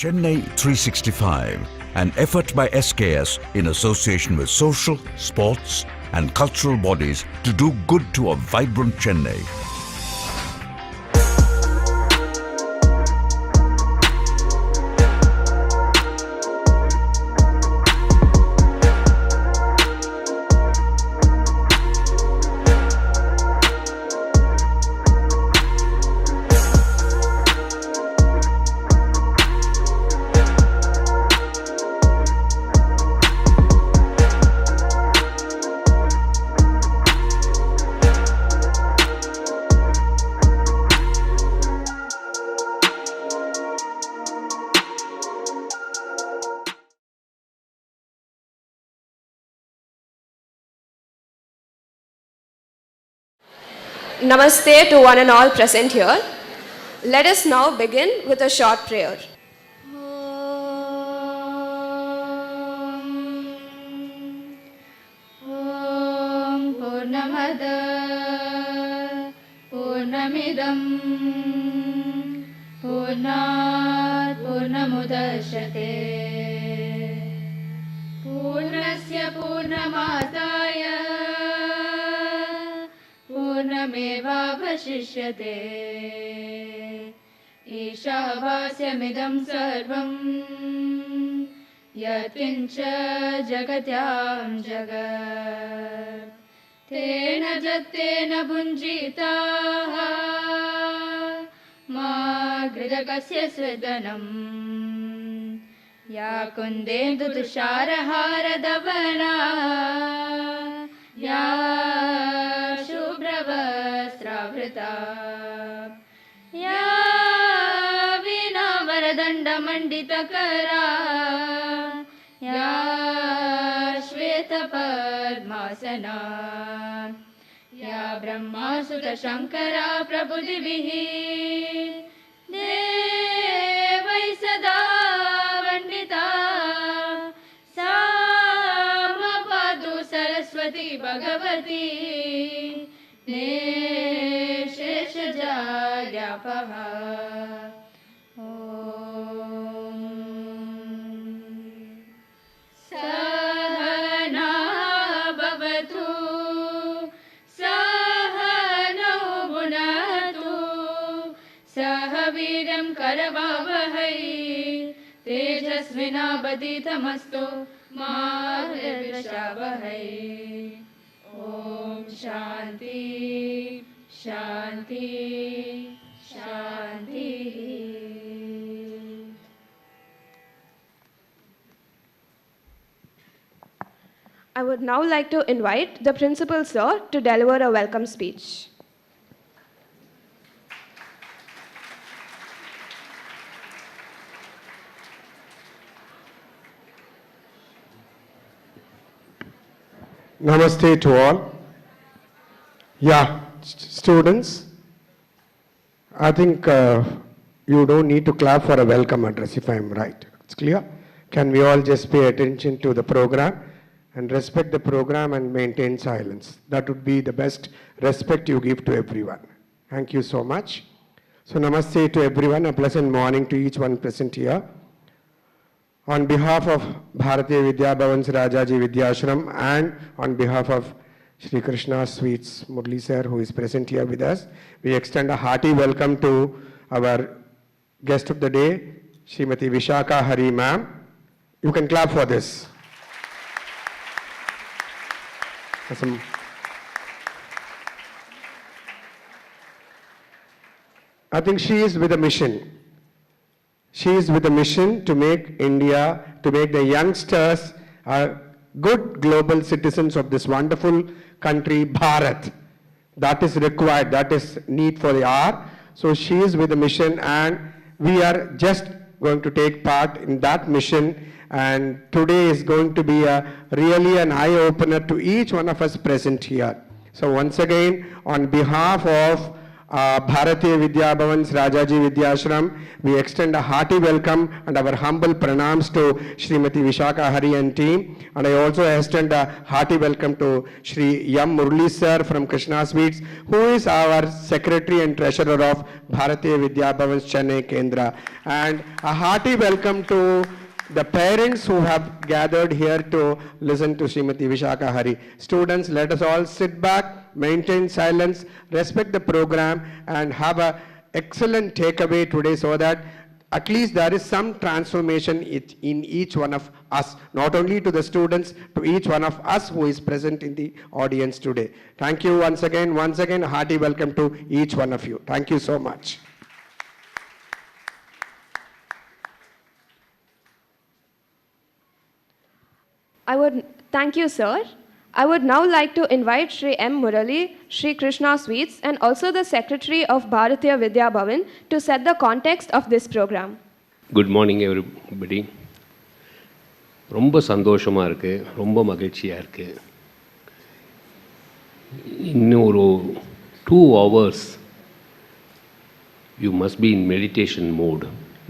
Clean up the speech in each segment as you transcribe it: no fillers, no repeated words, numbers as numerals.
Chennai 365, an effort by SKS in association with social, sports and cultural bodies to do good to a vibrant Chennai. Namaste to one and all present here. Let us now begin with a short prayer. Om Purnamada Purnamidam Purnat Purnamudachyate Purnasya Purnamadaya Purnamevavashishyate Ishavasya sarvam Yatkincha Jagatyam Jagat Tena Jattena Bunjitaha Ma Gridakasya Swedanam Ya Kundendu Tusharahara Davana Ya Shubravasravrita Ya Vina Varadanda Manditakara Ya Shveta Padmasana Ya Brahma Sutta Shankara Prabhudivihi Devai Sada Vandita Samapadu Saraswati Bhagavati Nesheshajalyapaha Om Sahana Bhavatu Sahana Bhunatu Sahaviram Karavavahai Tejasvinabaditamastu Ma Vishavahai Om Shanti Shanti Shanti. I would now like to invite the Principal Sir to deliver a welcome speech. Namaste to all. Yeah, students, I think you don't need to clap for a welcome address if I am right. It's clear? Can we all just pay attention to the program and respect the program and maintain silence? That would be the best respect you give to everyone. Thank you so much. So namaste to everyone, a pleasant morning to each one present here. On behalf of Bharatiya Vidya Bhavan's Rajaji Vidyashram and on behalf of Sri Krishna Sweets Murali sir, who is present here with us, we extend a hearty welcome to our guest of the day, Smt Vishakha Hari ma'am. You can clap for this. Awesome. I think she is with a mission. She is with a mission to make India, to make the youngsters good global citizens of this wonderful country, Bharat. That is required, that is need for the hour. So she is with a mission and we are just going to take part in that mission, and today is going to be really an eye-opener to each one of us present here. So once again, on behalf of Bharatiya Vidya Bhavan's Rajaji Vidyashram. We extend a hearty welcome and our humble pranams to Smt Vishakha Hari and team. And I also extend a hearty welcome to Sri.N.K.Mahadeva Murali sir from Krishna Sweets, who is our secretary and treasurer of Bharatiya Vidya Bhavan's Chennai Kendra. And a hearty welcome to the parents who have gathered here to listen to Smt Vishakha Hari. Students, let us all sit back, maintain silence, respect the program, and have an excellent takeaway today so that at least there is some transformation in each one of us, not only to the students, to each one of us who is present in the audience today. Thank you once again, a hearty welcome to each one of you. Thank you so much. Thank you, sir. I would now like to invite Sri.N.K.Mahadeva Murali, Sri Krishna Sweets, and also the Secretary of Bharatiya Vidya Bhavan to set the context of this program. Good morning, everybody. ரொம்ப சந்தோஷமாக இருக்குது, ரொம்ப மகிழ்ச்சியாக இருக்குது. இன்னும் ஒரு 2 hours you must be in meditation mode.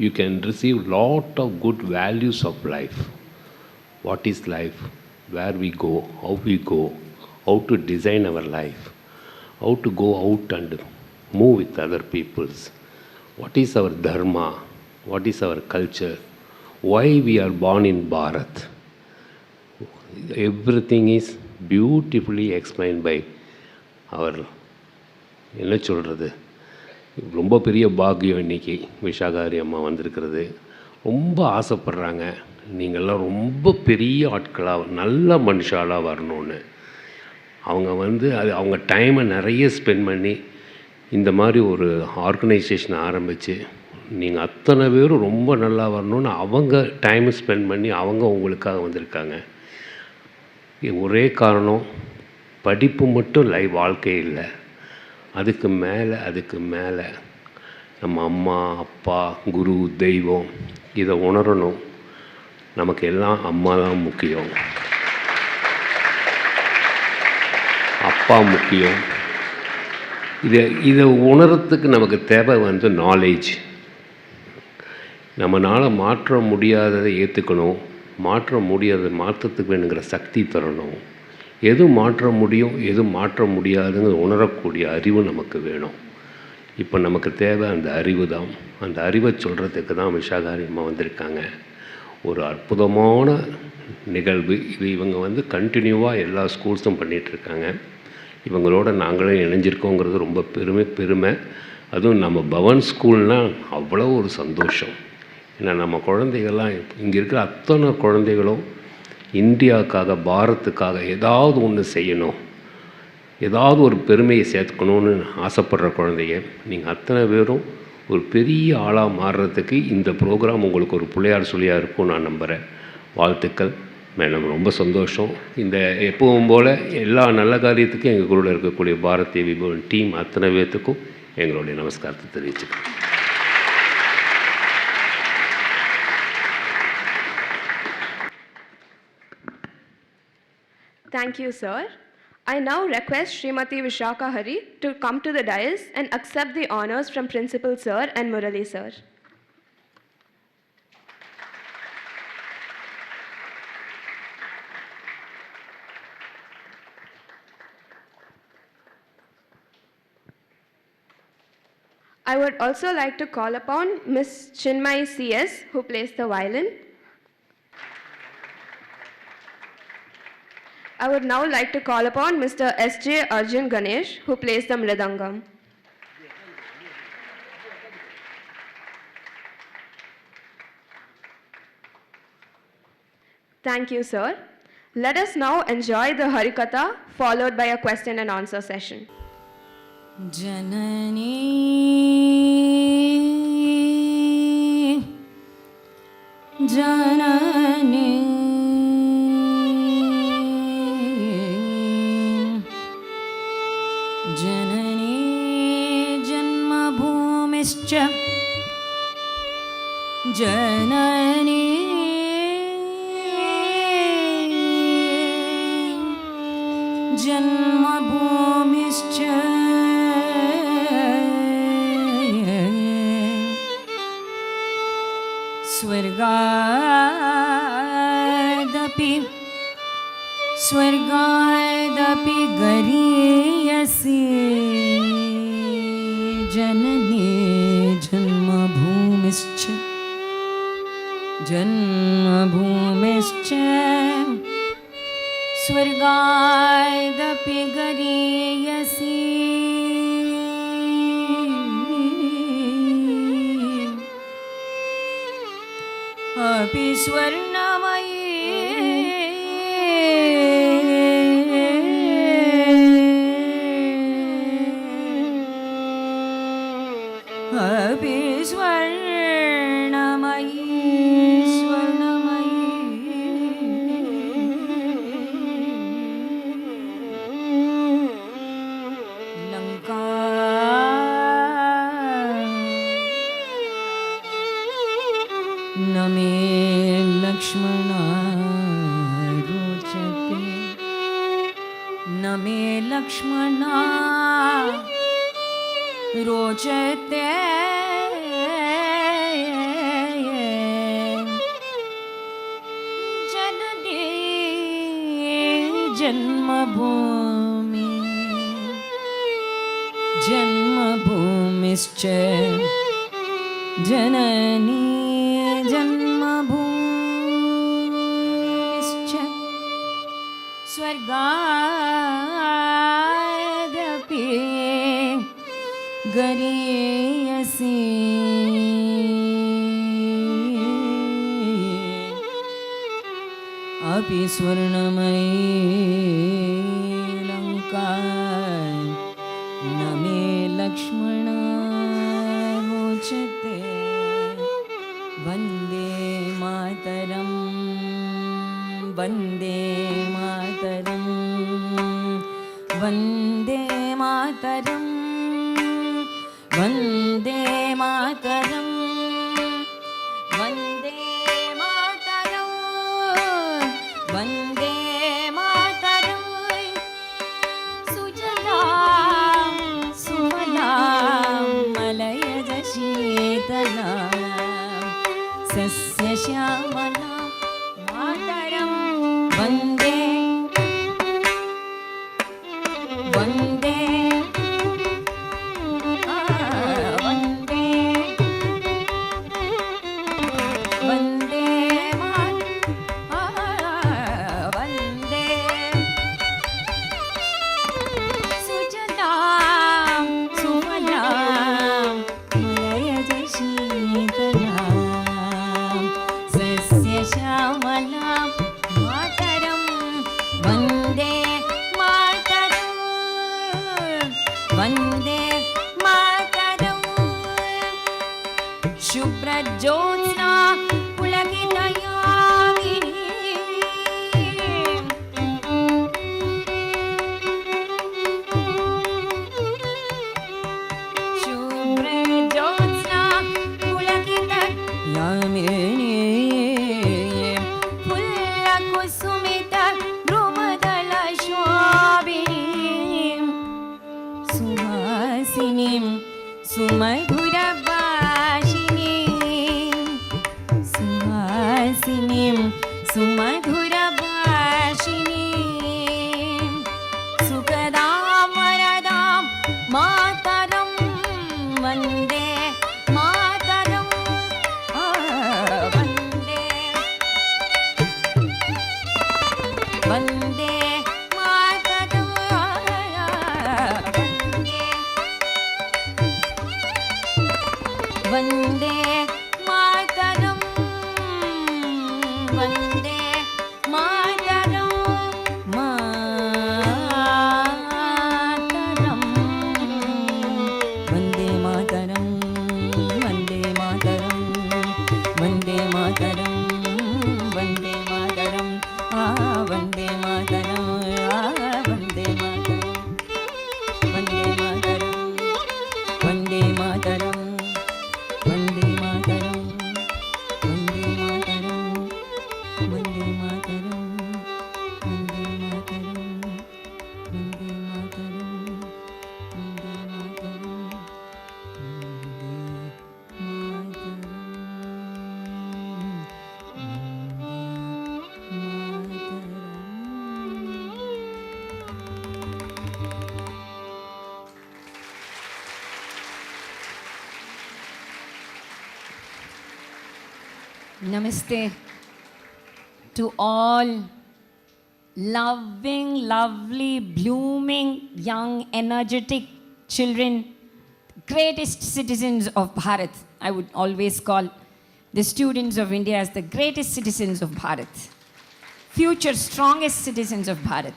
You can receive lot of good values of life. What is life? Where we go, how we go, how to design our life, how to go out and move with other peoples. What is our dharma? What is our culture? Why we are born in Bharat? Everything is beautifully explained by our என்ன சொல்கிறது, ரொம்ப பெரிய பாக்கியம் இன்றைக்கி விஷாகாரி அம்மா வந்திருக்கிறது. ரொம்ப ஆசைப்படுறாங்க நீங்கள்லாம் ரொம்ப பெரிய ஆட்களாக நல்ல மனுஷாலாக வரணும்னு. அவங்க அவங்க டைமை நிறைய ஸ்பெண்ட் பண்ணி இந்த மாதிரி ஒரு ஆர்கனைசேஷன் ஆரம்பித்து நீங்கள் அத்தனை பேரும் ரொம்ப நல்லா வரணும்னு அவங்க டைமை ஸ்பெண்ட் பண்ணி அவங்க உங்களுக்காக வந்திருக்காங்க. ஒரே காரணம், படிப்பு மட்டும் வாழ்க்கை இல்லை, அதுக்கு மேலே நம்ம அம்மா அப்பா குரு தெய்வம் இதை உணரணும். நமக்கு எல்லாம் அம்மா தான் முக்கியம், அப்பா முக்கியம். இதை உணரத்துக்கு நமக்கு தேவை நாலேஜ். நம்மளால் மாற்ற முடியாததை ஏற்றுக்கணும், மாற்ற முடியாததை மாற்றத்துக்கு வேணுங்கிற சக்தி தரணும். எது மாற்ற முடியும் எது மாற்ற முடியாதுங்கிற உணரக்கூடிய அறிவு நமக்கு வேணும். இப்போ நமக்கு தேவை அந்த அறிவு தான். அந்த அறிவை சொல்கிறதுக்கு தான் விஷாகாரி அம்மா வந்திருக்காங்க. ஒரு அற்புதமான நிகழ்வு இது. இவங்க கண்டினியூவாக எல்லா ஸ்கூல்ஸும் பண்ணிகிட்ருக்காங்க. இவங்களோட நாங்களும் இணைஞ்சிருக்கோங்கிறது ரொம்ப பெருமை. அதுவும் நம்ம பவன் ஸ்கூல்னால் அவ்வளோ ஒரு சந்தோஷம். ஏன்னா நம்ம குழந்தைகள்லாம் இங்கே இருக்கிற அத்தனை குழந்தைகளும் இந்தியாவுக்காக பாரத்துக்காக ஏதாவது ஒன்று செய்யணும், ஏதாவது ஒரு பெருமையை சேர்த்துக்கணுன்னு ஆசைப்படுற குழந்தைங்க. நீங்கள் அத்தனை பேரும் ஒரு பெரிய ஆளாக மாறுறதுக்கு இந்த ப்ரோக்ராம் உங்களுக்கு ஒரு பிள்ளையார் சொல்லியாக இருக்கும் நான் நம்புகிறேன். வாழ்த்துக்கள் மேடம், ரொம்ப சந்தோஷம். இந்த எப்பவும் போல் எல்லா நல்ல காரியத்துக்கும் எங்கள் கூட இருக்கக்கூடிய பாரதிய விபவன் டீம் அத்தனை பேர்த்துக்கும் எங்களுடைய நமஸ்காரத்தை தெரிவிச்சுக்கிறேன். Thank you, sir. I now request Srimati Vishakha Hari to come to the dais and accept the honors from Principal Sir and Murali Sir. I would also like to call upon Ms. Chinmay CS, who plays the violin. I would now like to call upon Mr. S.J. Arjun Ganesh, who plays the mridangam. Thank you, sir. Let us now enjoy the Harikatha, followed by a question and answer session. Janani Janani Janani Janmabhumischa Janani Janmabhumischa स्वर्गादपि गरीयसी जननी जन्मभूमिश्च स्वर्गादपि गरीयसी अपि स्वर्णमयी अपि स्वर्णमयी लङ्का न मे लक्ष्मणा रोचते न मे लक्ष्मणा रोचते जननी जन्मभूमिश्च जननी जन्मभूमिश्च स्वर्गादपि गरीयसी अपि स्वर्णमयी लङ्का न मे लक्ष्मणा रोचते वन्दे मातरं वन्दे मातरं वन्दे मातरं वन्दे मातरं वन्दे मातरं वन्दे मातरं सुजलां सुफलां मलयज शीतलां सस्यश्यामलां मातरं वन्दे वन्दे शुभ्रज्योत्स्ना पुलकितयामिनी शुभ्रज्योत्स्ना पुलकितयामिनी फुल्लकुसुमित द्रुमदलशोभिनीं सुहासिनीं सुमधुरभाषिणीं सुहासिनीं सुमधुरभाषिणीं सुखदां वरदां मातरं वन्दे मातरं वन्दे वन्दे मातरं वन्दे मातरं वन्दे मातरं मातरं वन्दे मातरं वन्दे मातरं वन्दे मातरं वन्दे मातरं वन्दे मातरं वन्दे मातरं वन्दे मातरं वन्दे मातरं वन्दे मातरं वन्दे मातरं वन्दे Namaste to all loving, lovely, blooming, young, energetic children, greatest citizens of Bharat. I would always call the students of India as the greatest citizens of Bharat, future strongest citizens of Bharat.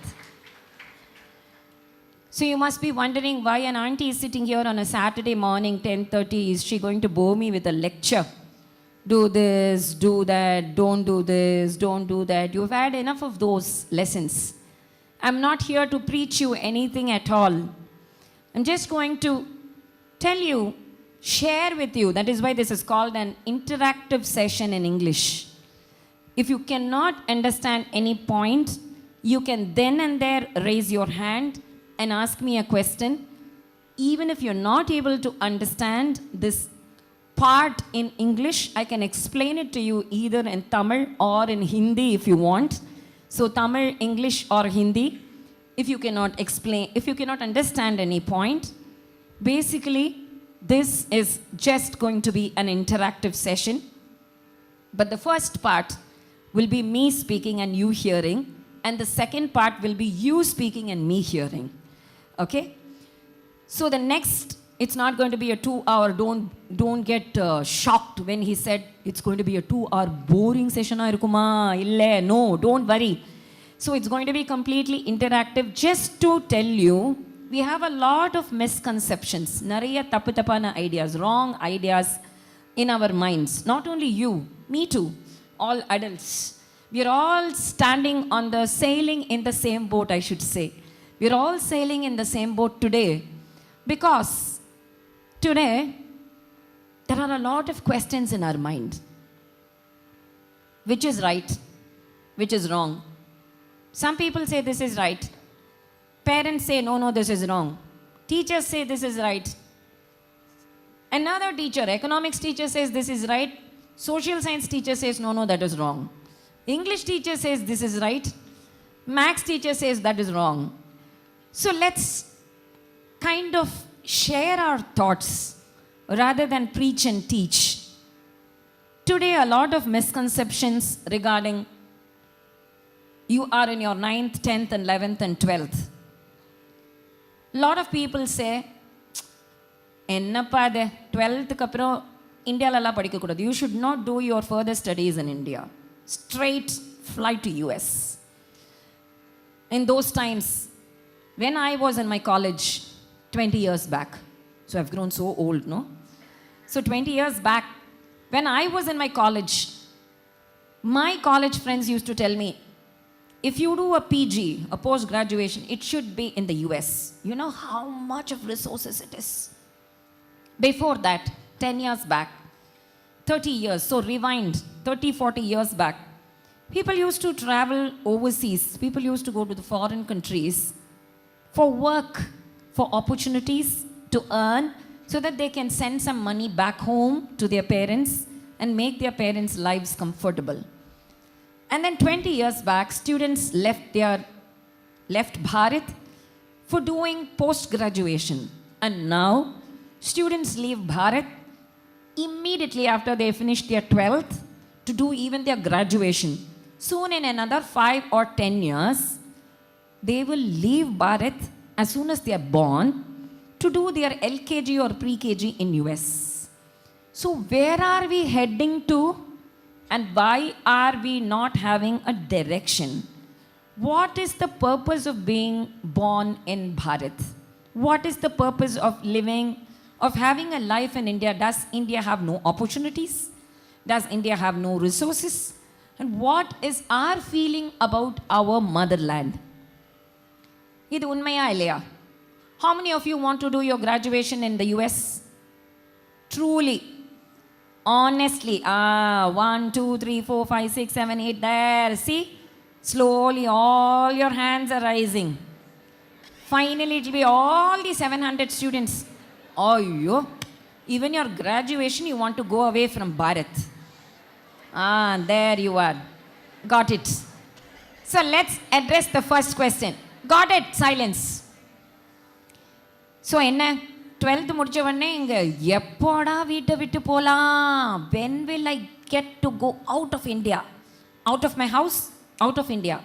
So you must be wondering why an auntie is sitting here on a Saturday morning, 10:30. Is she going to bore me with a lecture? Do this, do that, don't do this, don't do that. You've had enough of those lessons. I'm not here to preach you anything at all. I'm just going to tell you, share with you. That is why this is called an interactive session in English. If you cannot understand any point, you can then and there raise your hand and ask me a question. Even if you're not able to understand this part in English, I can explain it to you either in Tamil or in Hindi if you want. So Tamil, English or Hindi. If you cannot understand any point, basically this is just going to be an interactive session. But the first part will be me speaking and you hearing, and the second part will be you speaking and me hearing. Okay? So the next, it's not going to be a 2-hour, don't get shocked when he said it's going to be a 2-hour boring session. No, don't worry. So it's going to be completely interactive. Just to tell you, we have a lot of misconceptions, nariya tapana ideas, wrong ideas in our minds. Not only you, me too, all adults. We're all sailing in the same boat, I should say. We're all sailing in the same boat today because today there are a lot of questions in our mind. Which is right? Which is wrong? Some people say this is right. Parents say, no, this is wrong. Teachers say this is right. Another teacher, economics teacher says this is right. Social science teacher says, no, that is wrong. English teacher says this is right. Maths teacher says that is wrong. So let's kind of share our thoughts rather than preach and teach. Today, a lot of misconceptions regarding you are in your 9th, 10th, and 11th, and 12th. A lot of people say, Ennappa 12th kapro India lala padikka kudadu. You should not do your further studies in India. Straight fly to US. In those times, when I was in my college 20 years back, so I've grown so old, no? So 20 years back, when I was in my college friends used to tell me, if you do a PG, a post-graduation, it should be in the US. You know how much of resources it is. Before that, 10 years back, 30 years, so rewind, 30, 40 years back, people used to travel overseas. People used to go to the foreign countries for work, for opportunities to earn, so that they can send some money back home to their parents and make their parents' lives comfortable. And then 20 years back, students left Bharat for doing post-graduation. And now, students leave Bharat immediately after they finish their 12th to do even their graduation. Soon in another 5 or 10 years, they will leave Bharat as soon as they are born to do their LKG or pre-KG in US. So where are we heading to? And why are we not having a direction? What is the purpose of being born in Bharat? What is the purpose of living, of having a life in India? Does India have no opportunities? Does India have no resources? And what is our feeling about our motherland? Idu unmaya illaya? How many of you want to do your graduation in the US? Truly. Honestly, 1, 2, 3, 4, 5, 6, 7, 8, there, see? Slowly all your hands are rising. Finally, it will be all the 700 students. Oh, even your graduation, you want to go away from Bharat. There you are. Got it. So let's address the first question. Got it, silence. So, 12th முடிச்ச உடனே இங்க எப்போடா வீட்டை விட்டு போலாம்? When will I get to go out of India, out of my house, out of India.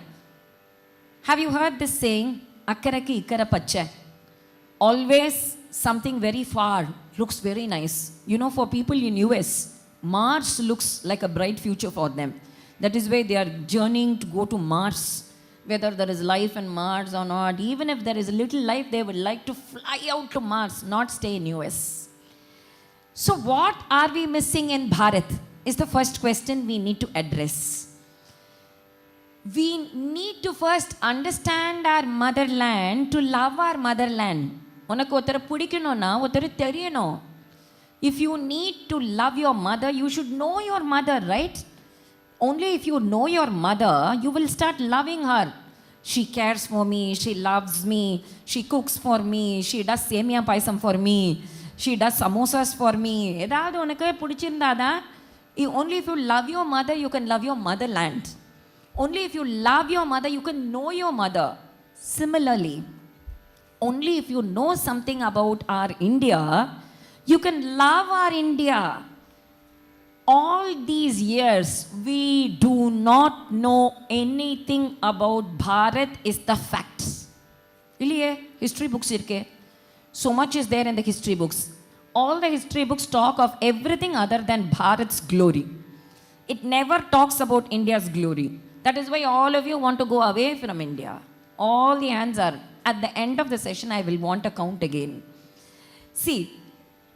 Have you heard this saying, akkaraki ikkara pacha? Always something very far looks very nice. You know, for people in US, Mars looks like a bright future for them. That is why they are journeying to go to Mars. Whether there is life in Mars or not, even if there is a little life, they would like to fly out to Mars, not stay in US. So what are we missing in Bharat is the first question we need to address. We need to first understand our motherland, to love our motherland. உனக்கு ஒருத்தரை பிடிக்கணும்னா ஒருத்தர் தெரியணும். If you need to love your mother, you should know your mother, right? Only if you know your mother, you will start loving her. She cares for me, she loves me, she cooks for me, she does semia paisam for me, she does samosas for me. ஏதாவது உனக்கு பிடிச்சிருந்தாதான், only if you love your mother, you can love your motherland. Only if you love your mother, you can know your mother. Similarly, only if you know something about our India, you can love our India. All these years, we do not know anything about Bharat is the facts. Illiye, history books irke. So much is there in the history books. All the history books talk of everything other than Bharat's glory. It never talks about India's glory. That is why all of you want to go away from India. All the hands are. At the end of the session, I will want to count again. See,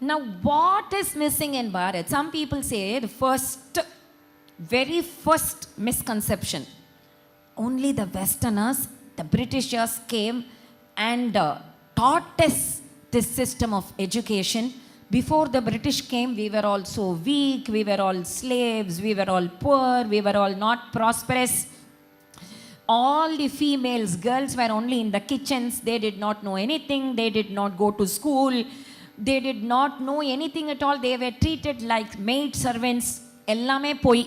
now what is missing in Bharat? Some people say the very first misconception. Only the Westerners, the Britishers came and taught us this system of education. Before the British came, we were all so weak, we were all slaves, we were all poor, we were all not prosperous. All the females, girls were only in the kitchens. They did not know anything. They did not go to school. They did not know anything at all. They were treated like maid servants. Ellame poi.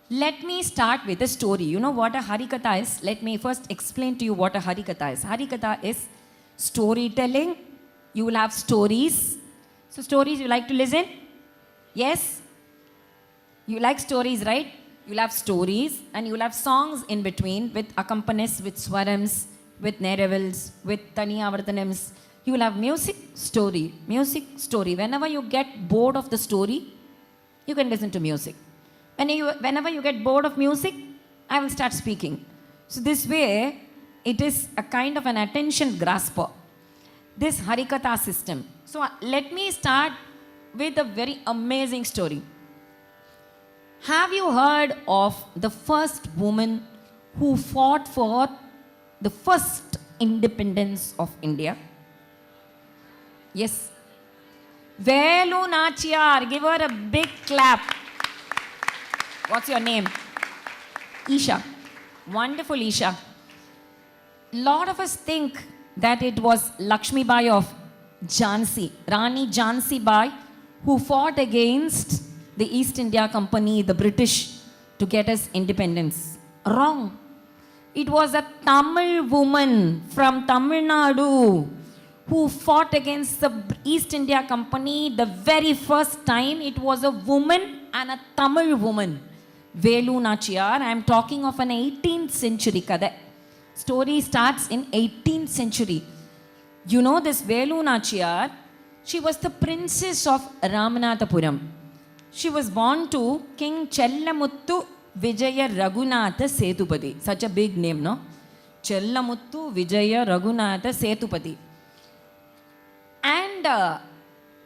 Let me start with a story. You know what a Harikatha is? Let me first explain to you what a Harikatha is. Harikatha is storytelling. You will have stories. So stories, you like to listen? Yes? You like stories, right? You'll have stories and you'll have songs in between with accompanies, with swarams, with neravals, with taniyavartanams. You will have music, story, music, story. Whenever you get bored of the story, you can listen to music. Whenever you get bored of music, I will start speaking. So this way, it is a kind of an attention grasper, this Harikatha system. So let me start with a very amazing story. Have you heard of the first woman who fought for the first independence of India? Yes. Velu Nachiyar. Give her a big clap. What's your name? Isha. Wonderful, Isha. Lot of us think that it was Lakshmi Bai of Jhansi, Rani Jhansi Bai, who fought against the East India Company, the British, to get us independence. Wrong. It was a Tamil woman from Tamil Nadu who fought against the East India Company the very first time. It was a woman and a Tamil woman. Velu Nachiyar. I am talking of an 18th century kada. Story starts in 18th century. You know this Velu Nachiyar, she was the princess of Ramanathapuram. She was born to King Chellamuttu Vijaya Raghunatha Setupati. Such a big name, no? Chellamuttu Vijaya Raghunatha Setupati. And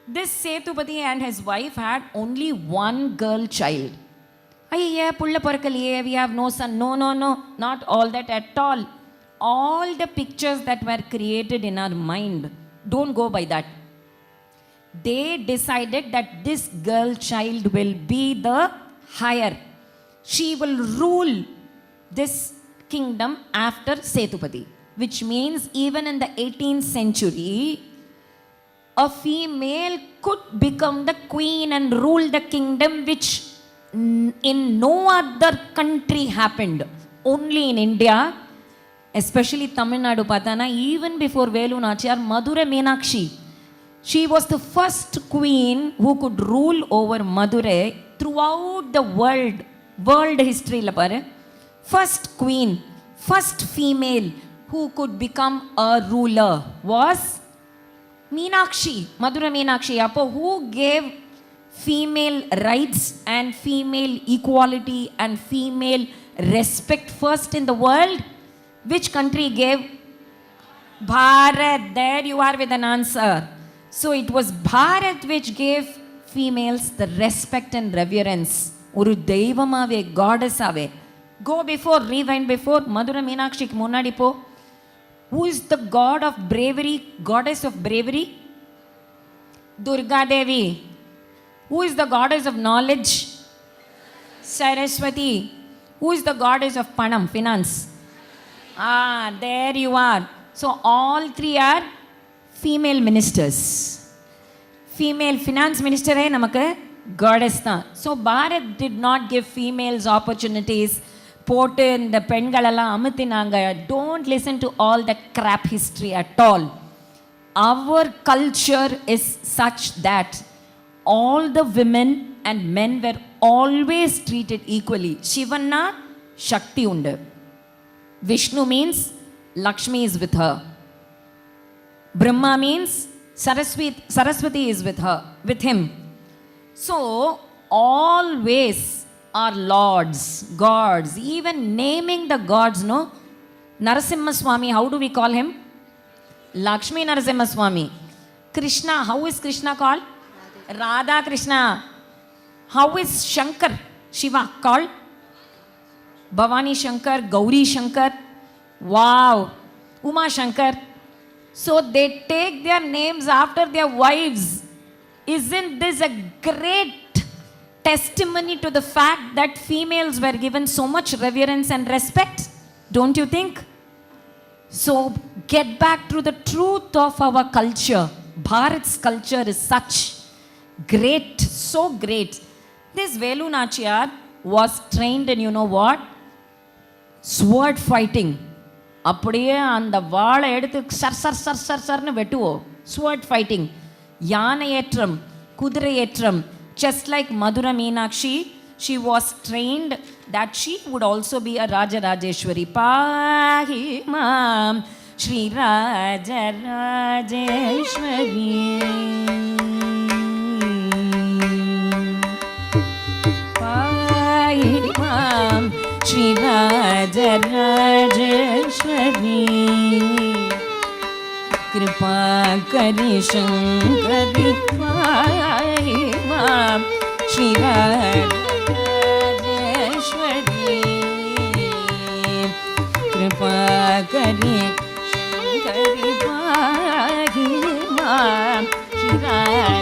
this Setupati and his wife had only one girl child. Ayya, pulla parakaliye, we have no son. No, not all that at all. All the pictures that were created in our mind, don't go by that. They decided that this girl child will be the higher. She will rule this kingdom after Setupati, which means even in the 18th century, a female could become the queen and rule the kingdom, which in no other country happened. Only in India, especially Tamil Nadu Patana, even before Velu Nachiyar, Madurai Meenakshi, she was the first queen who could rule over Madurai throughout the world history la paru, first queen, first female who could become a ruler was Meenakshi, Madura Meenakshi. Appo who gave female rights and female equality and female respect first in the world? Which country gave? Bharat. There you are with an answer. So it was Bharat which gave females the respect and reverence. Oru deivamave, goddess ave. Go before, rewind before, Madura Meenakshi ku munnadi po. Who is the god of bravery, goddess of bravery? Durga Devi. Who is the goddess of knowledge? Saraswati. Who is the goddess of Panam, finance? There you are. So all three are female ministers. Female finance minister hai namakku goddess tha. So Bharat did not give females opportunities. போட்டு இந்த பெண்களெல்லாம் அமுத்தினாங்க. Don't listen to all the crap history at all. Our culture is such that all the women and men were always treated equally. Shivanna Shakti undu. Vishnu means Lakshmi is with her. Brahma means Saraswati is with her, with him. So always are lords, gods, even naming the gods, no? Narasimha Swami, how do we call him? Lakshmi Narasimha Swami. Krishna, how is Krishna called? Radha Krishna. How is Shankar, Shiva, called? Bhavani Shankar, Gauri Shankar. Wow. Uma Shankar. So they take their names after their wives. Isn't this a great testimony to the fact that females were given so much reverence and respect? Don't you think? So get back to the truth of our culture. Bharat's culture is such great, so great. This Velu Nachiyar was trained in, you know what? Sword fighting. அப்படியே அந்த வாளை எடுத்து சர்னு வெட்டுவோம். Sword fighting. யானை ஏற்றம், குதிரை ஏற்றம். Just like Madura Meenakshi, she was trained that she would also be a Raja Rajeshwari. Pahi Mam Shri Raja Rajeshwari. Pahi Mam Shri Raja Rajeshwari. Kripa Kari Shankari Pahi Mam Shri Rajeshwari. Kripa Kari Shankari Pahi Mam Shri Rajeshwari.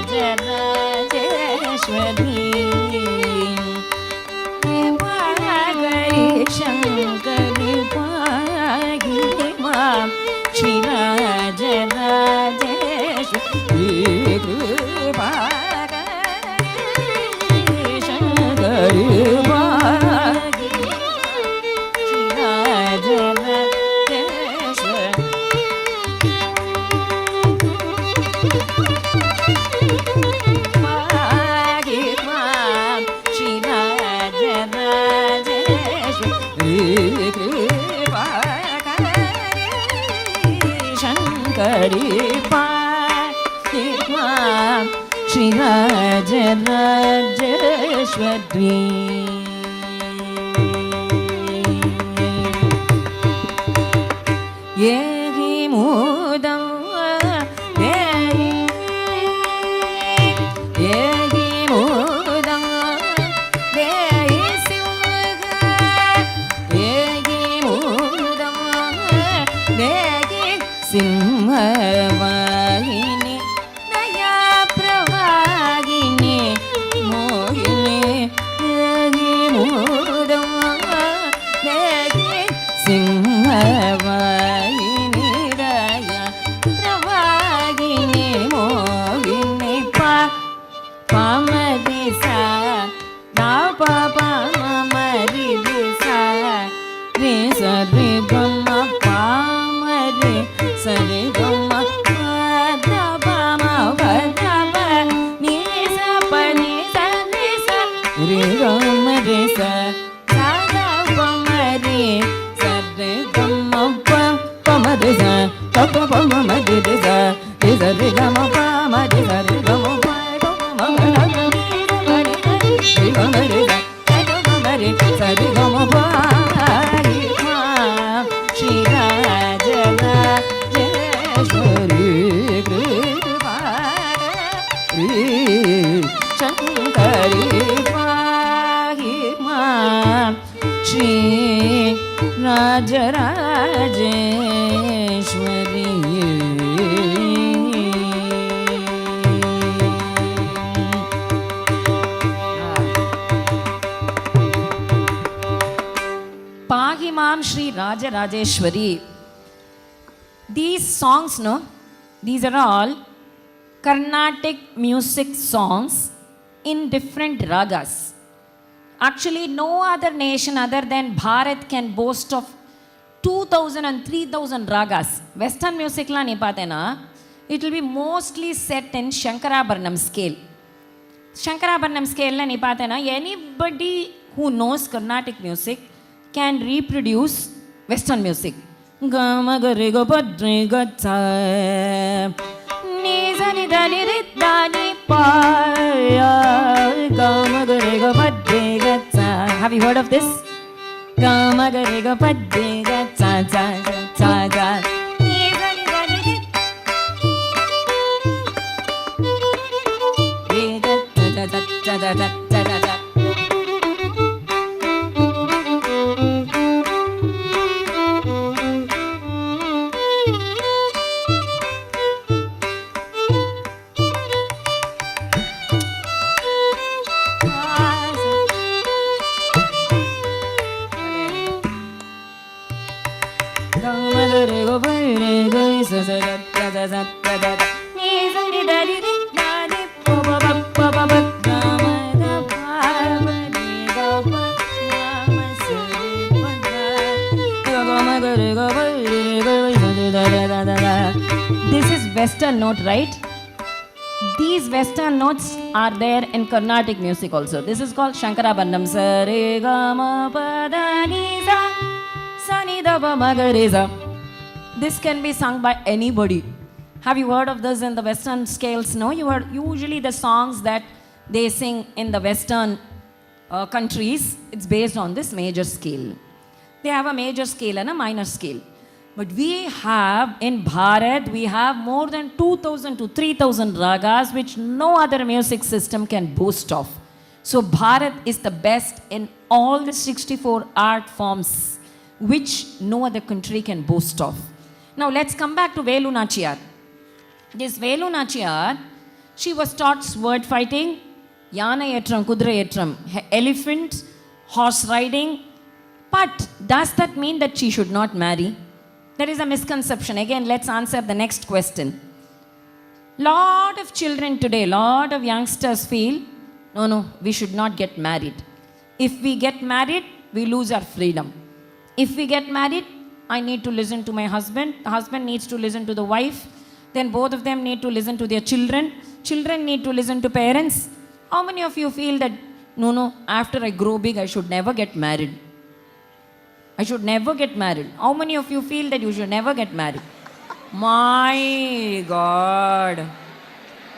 Kripa Kari Shankari Pahi Mam Shri Rajeshwari. Kripa Shankari Pahi Shri Rajeshwari. Pahi Mam Shri Rajeshwari. Kripa Shankari Pahi Mam Shri Rajeshwari. Yehi mudam yehi mudam yehi simha yehi mudam yehi simha vahini daya pravagini mohini yehi mudam yehi simha vahini daya pravagini mohini pamadisa da pa pa mari disa re sa re ga ma pa mari sa re ga ma da pa ma pa da pa ni sa pa ni sa Shri Rajarajeshwari. Pahimam Shri Rajarajeshwari. These songs, no, these are all Carnatic music songs in different ragas. Actually, no other nation other than Bharat can boast of 2,000 and 3,000 ragas. Western music la ni paatena, it will be mostly set in Shankarabharanam scale. Shankarabharanam scale la ni paatena, anybody who knows Carnatic music can reproduce Western music. Gama gare go padre ga cha ni za ni da ni ri da ni pa ya gama gare go padre ga cha. Have you heard of this? Gama gare go padre ga cha cha cha cha ni za ni da ni ri da da da da da da da da. This is Western note, right? These Western notes are there in Carnatic music also. This is called Shankarabharanam. Sa re ga ma pa da ni sa sa ni da ba ma ga re sa. This can be sung by anybody. Have you heard of this in the Western scales? No, you heard usually the songs that they sing in the Western countries. It's based on this major scale. They have a major scale and a minor scale. But we have in Bharat, we have more than 2,000 to 3,000 ragas which no other music system can boast of. So Bharat is the best in all the 64 art forms which no other country can boast of. Now let's come back to Velu Nachiyar. This Velu Nachiyar, she was taught sword fighting, Yana Yetram, Kudra Yetram, elephant, horse riding. But does that mean that she should not marry? There is a misconception. Again, let's answer the next question. Lot of children today, lot of youngsters feel, no, we should not get married. If we get married, we lose our freedom. If we get married, I need to listen to my husband. The husband needs to listen to the wife. Then both of them need to listen to their children. Children need to listen to parents. How many of you feel that, no, after I grow big, I should never get married? I should never get married. How many of you feel that you should never get married? My God.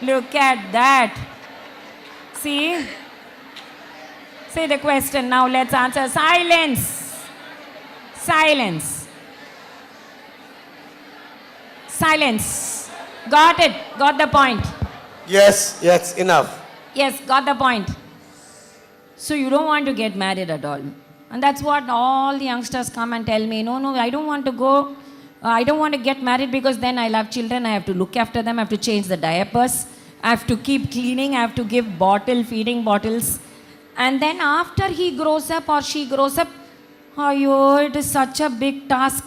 Look at that. See? Say the question now. Let's answer. Silence. Silence. Silence. Got it. Got the point. Yes, enough. Yes, got the point. So you don't want to get married at all. And that's what all the youngsters come and tell me. No, I don't want to go. I don't want to get married because then I'll have children. I have to look after them. I have to change the diapers. I have to keep cleaning. I have to give feeding bottles. And then after he grows up or she grows up, it is such a big task.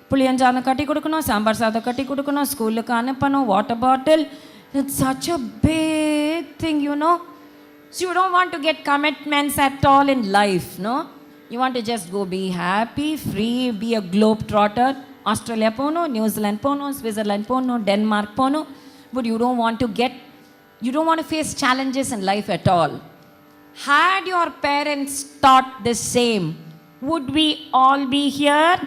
Puliyanjana katti kodukano, sambar sada katti kodukano, school ku anupano, water bottle. It's such a big thing, So you don't want to get commitments at all in life, no? You want to just go be happy, free, be a globetrotter. Australia pono, New Zealand pono, Switzerland pono, Denmark pono. But you don't want to face challenges in life at all. Had your parents taught the same, would we all be here?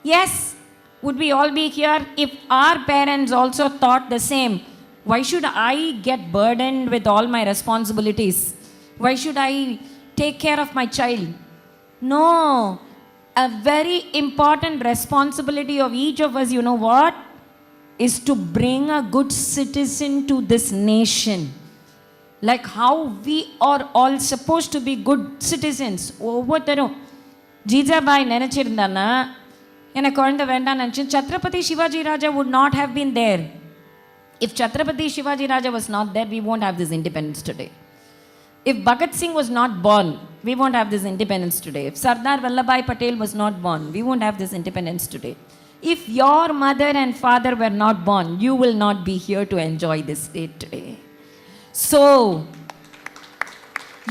Yes, would we all be here if our parents also thought the same? Why should I get burdened with all my responsibilities? Why should I take care of my child? No. A very important responsibility of each of us, you know what? Is to bring a good citizen to this nation. like how we are all supposed to be good citizens. ஒவ்வொருத்தரும் ஜிஜாபாய் நினச்சிருந்தான்னா எனக்கு குழந்தை வேண்டாம்னு நினச்சி சத்ரபதி சிவாஜி ராஜா would not have been there. If Chhatrapati Shivaji Raja was not there, we won't have this independence today. If Bhagat Singh was not born, we won't have this independence today. If Sardar Vallabhbhai Patel was not born, we won't have this independence today. If your mother and father were not born, you will not be here to enjoy this day today. So,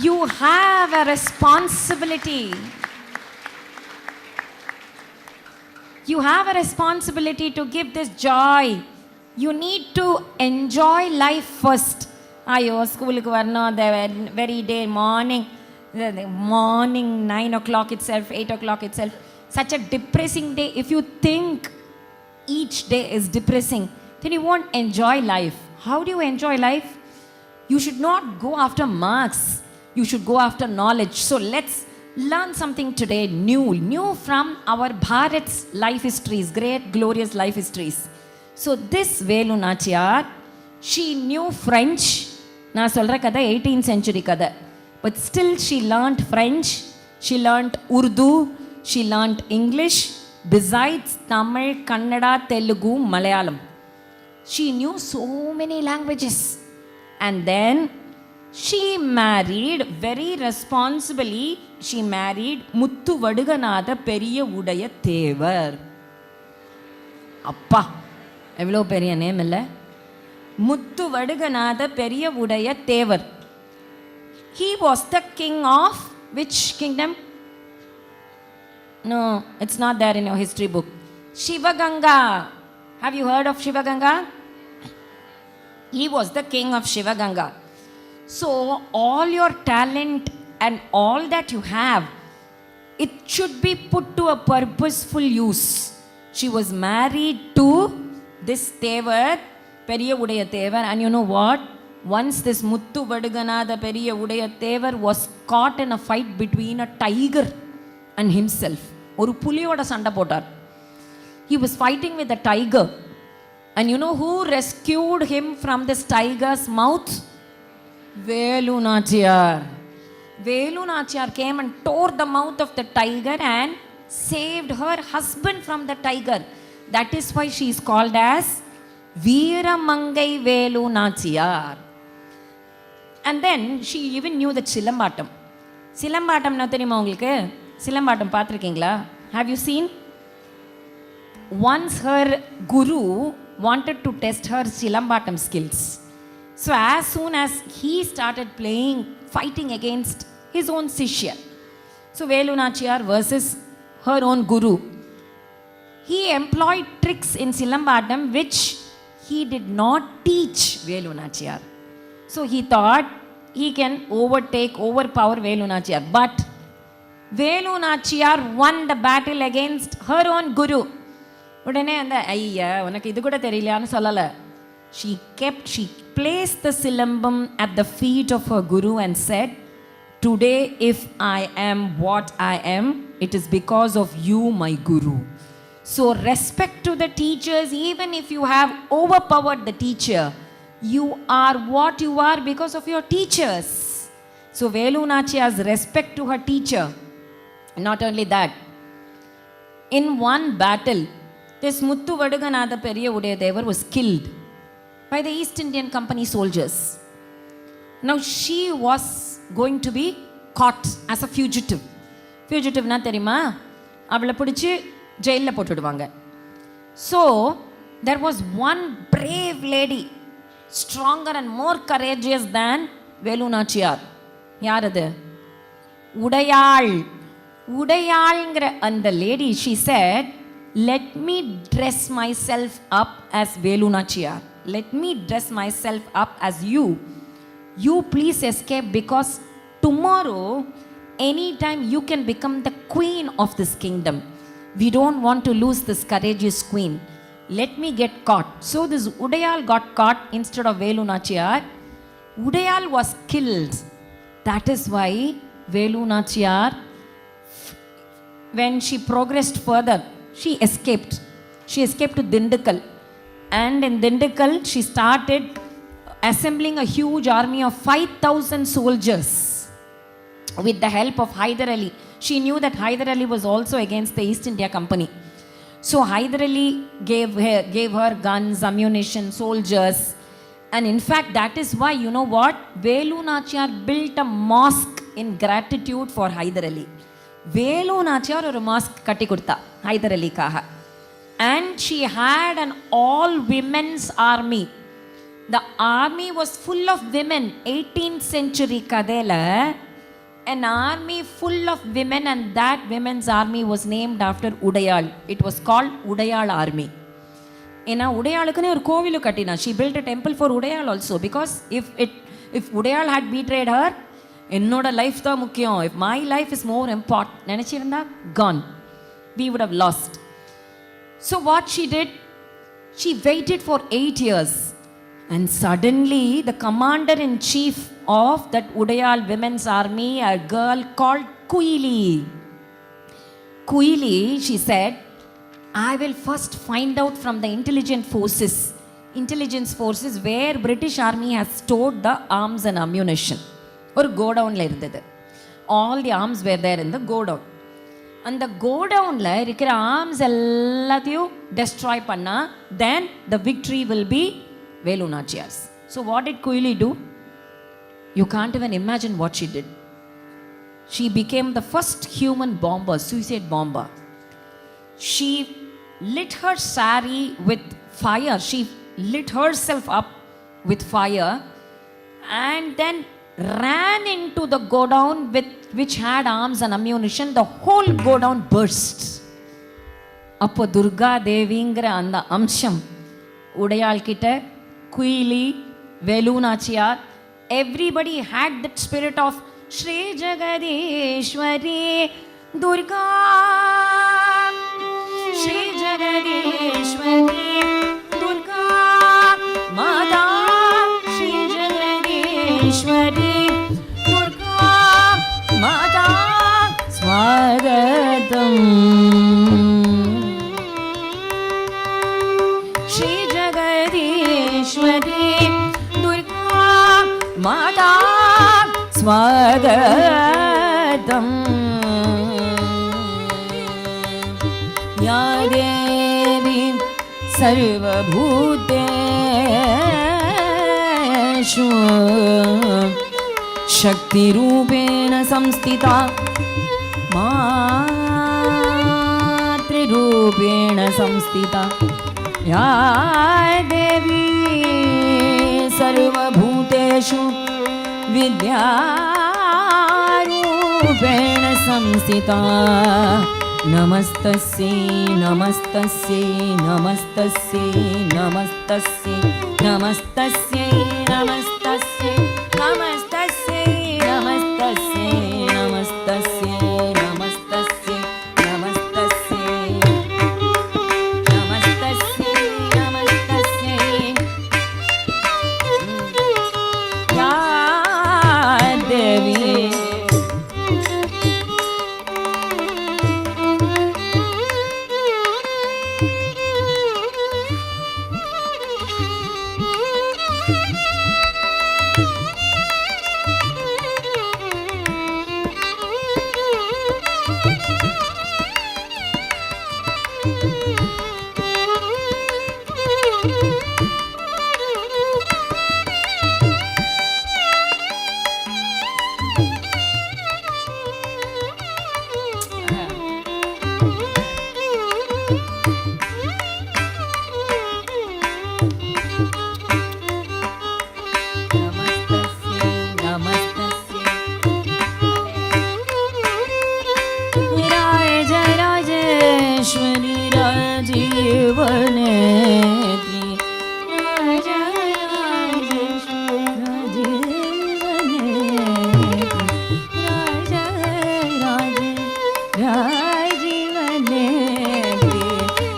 you have a responsibility. You have a responsibility to give this joy. You need to enjoy life first. Ayo, school ku varno, the very day, morning 9 o'clock itself, 8 o'clock itself. Such a depressing day. If you think each day is depressing, then you won't enjoy life. How do you enjoy life? You should not go after marks. You should go after knowledge. So let's learn something today new from our Bharat's life histories, great glorious life histories. So this Velu Nachiyar, she knew French. நான் சொல்கிற கதை 18th century கதை. But still she learned French, she learned Urdu, she learned English, besides Tamil, Kannada, Telugu, Malayalam. She knew so many languages. And then she married, very responsibly, she married Muthu Vaduganatha Periya Udaya Thevar. அப்பா எவ்வளோ பெரிய name இல்லை, முத்து வடுகநாத பெரிய உடைய தேவர். He was the king of which kingdom? No, it's not there in your history book. Shivaganga. Have you heard of Shivaganga? He was the king of Shivaganga. So all your talent and all that you have, it should be put to a purposeful use. She was married to this Tevar, Periya Udaya Tevar, and you know what? Once this Muthu Vaduganatha Periya Udaya Tevar was caught in a fight between a tiger and himself. Oru puliyoda sanda potar. He was fighting with a tiger. And you know who rescued him from this tiger's mouth? Velu Nachiyar. Velu Nachiyar came and tore the mouth of the tiger and saved her husband from the tiger. That is why she is called as Veeramangai Velu Nachiyar. And then she even knew that Silambatam. Silambatam na theriyuma ungalku? Silambatam paathirukingla? Have you seen? Once her guru wanted to test her Silambatam skills. So as soon as he started playing, fighting against his own Sishya. So Velu Nachiyar versus her own guru. He employed tricks in Silambatam which he did not teach Velu Nachiyar. So he thought he can overpower Velu Nachiyar. But Velu Nachiyar won the battle against her own guru. உடனே அந்த ஐயா உனக்கு இது கூட தெரியலையான்னு சொல்லலை. She placed the silambam at the feet of her guru and said, today if I am what I am, it is because of you, my guru. So respect to the teachers. Even if you have overpowered the teacher, you are what you are because of your teachers. So Velu Nachiyar's respect to her teacher. Not only that, in one battle, this Muthu Vaduganatha Periya Udaya Thevar was killed by the East Indian Company soldiers. Now she was going to be caught as a fugitive. Fugitive na theriyuma? Avla pidichu jail போட்டுடுவாங்க. So there was one brave lady, stronger and more courageous than Velu Nachiyar. யார் அது? உடையாள். உடையாள்ங்கிற அந்த lady, she said, let me dress myself up as Velu Nachiyar. Let me dress myself up as you. You please escape, because tomorrow, anytime you can become the queen of this kingdom. We don't want to lose this courageous queen. Let me get caught. So this Udayal got caught instead of Velu Nachiyar. Udayal was killed. That is why Velu Nachiyar, when she progressed further, she escaped. She escaped to Dindigul. And in Dindigul, she started assembling a huge army of 5,000 soldiers with the help of Hyder Ali. She knew that Hyder Ali was also against the East India Company. So Hyder Ali gave her guns, ammunition, soldiers. And in fact, that is why, you know what? Velu Nachiyar built a mosque in gratitude for Hyder Ali. Velu Nachiyar or a mosque katti kudta, Hyder Ali kaha. And she had an all-women's army. The army was full of women. 18th century kadela, an army full of women, and that women's army was named after Udayal. It was called Udayal Army. In a Udayalukane or kovilu katina. She built a temple for Udayal also, because if Udayal had betrayed her, ennoda life tha mukkiyam. If my life is more important, nenachirunda, gone. We would have lost. So what she did, she waited for 8 years. And suddenly, the commander-in-chief of that Udayal women's army, a girl called Kuili. Kuili, she said, I will first find out from the intelligence forces where British army has stored the arms and ammunition. Or godown la irundhathu. All the arms were there in the godown. And the godown la irukira arms ellathaiyum destroy panna, then the victory will be Velu Nachiyar's. So what did Kuili do? You can't even imagine what she did. She became the first human bomber, suicide bomber. She lit her sari with fire. She lit herself up with fire and then ran into the godown which had arms and ammunition. The whole godown burst. Appo Durga Devingra anda amsham Udayal kitta, Kuili, Velu Nachiyar, everybody had that spirit of Shri Jagadeshwari Durga, Shri Jagadeshwari Durga Mata, Shri Jagadeshwari Durga Mata Swagatam, Shri Jagadeshwari Durga Mata Swagatam, Ya Devi Sarvabhuteshu Shakti Rupena Samstita Matri Rupena Samstita, Ya Devi Sarvabhuteshu Vidyarupena Samstita, Namastasya, Namastasya, Namastasya, Namastasya, Namastasya, Namastasya, Namastasya, Namastasya, Namastasya, Namastasya, Namastasya, Namastasya, Namastasya, Ya Devi.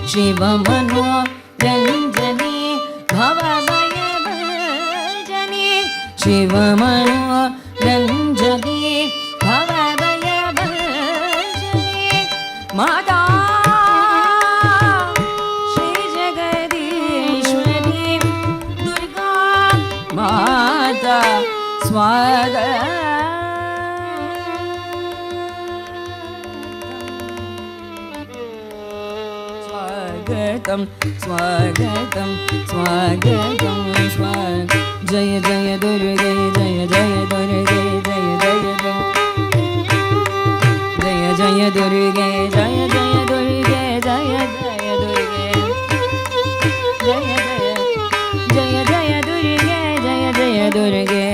Shivamanoranjani Bhavavayabhajani, Shivamanoranjani Bhavavayabhajani, Mata Shri Jagadeshwari Durga swagatam, swagatam, swagatam, swagatam. Jaya Jaya Durga, Jaya Jaya Durga, Jaya Jaya Durga. Jaya Jaya Durga, Jaya Jaya Durga, Jaya Jaya Durga. Jaya Jaya, Jaya Jaya Durga, Jaya Jaya Durga.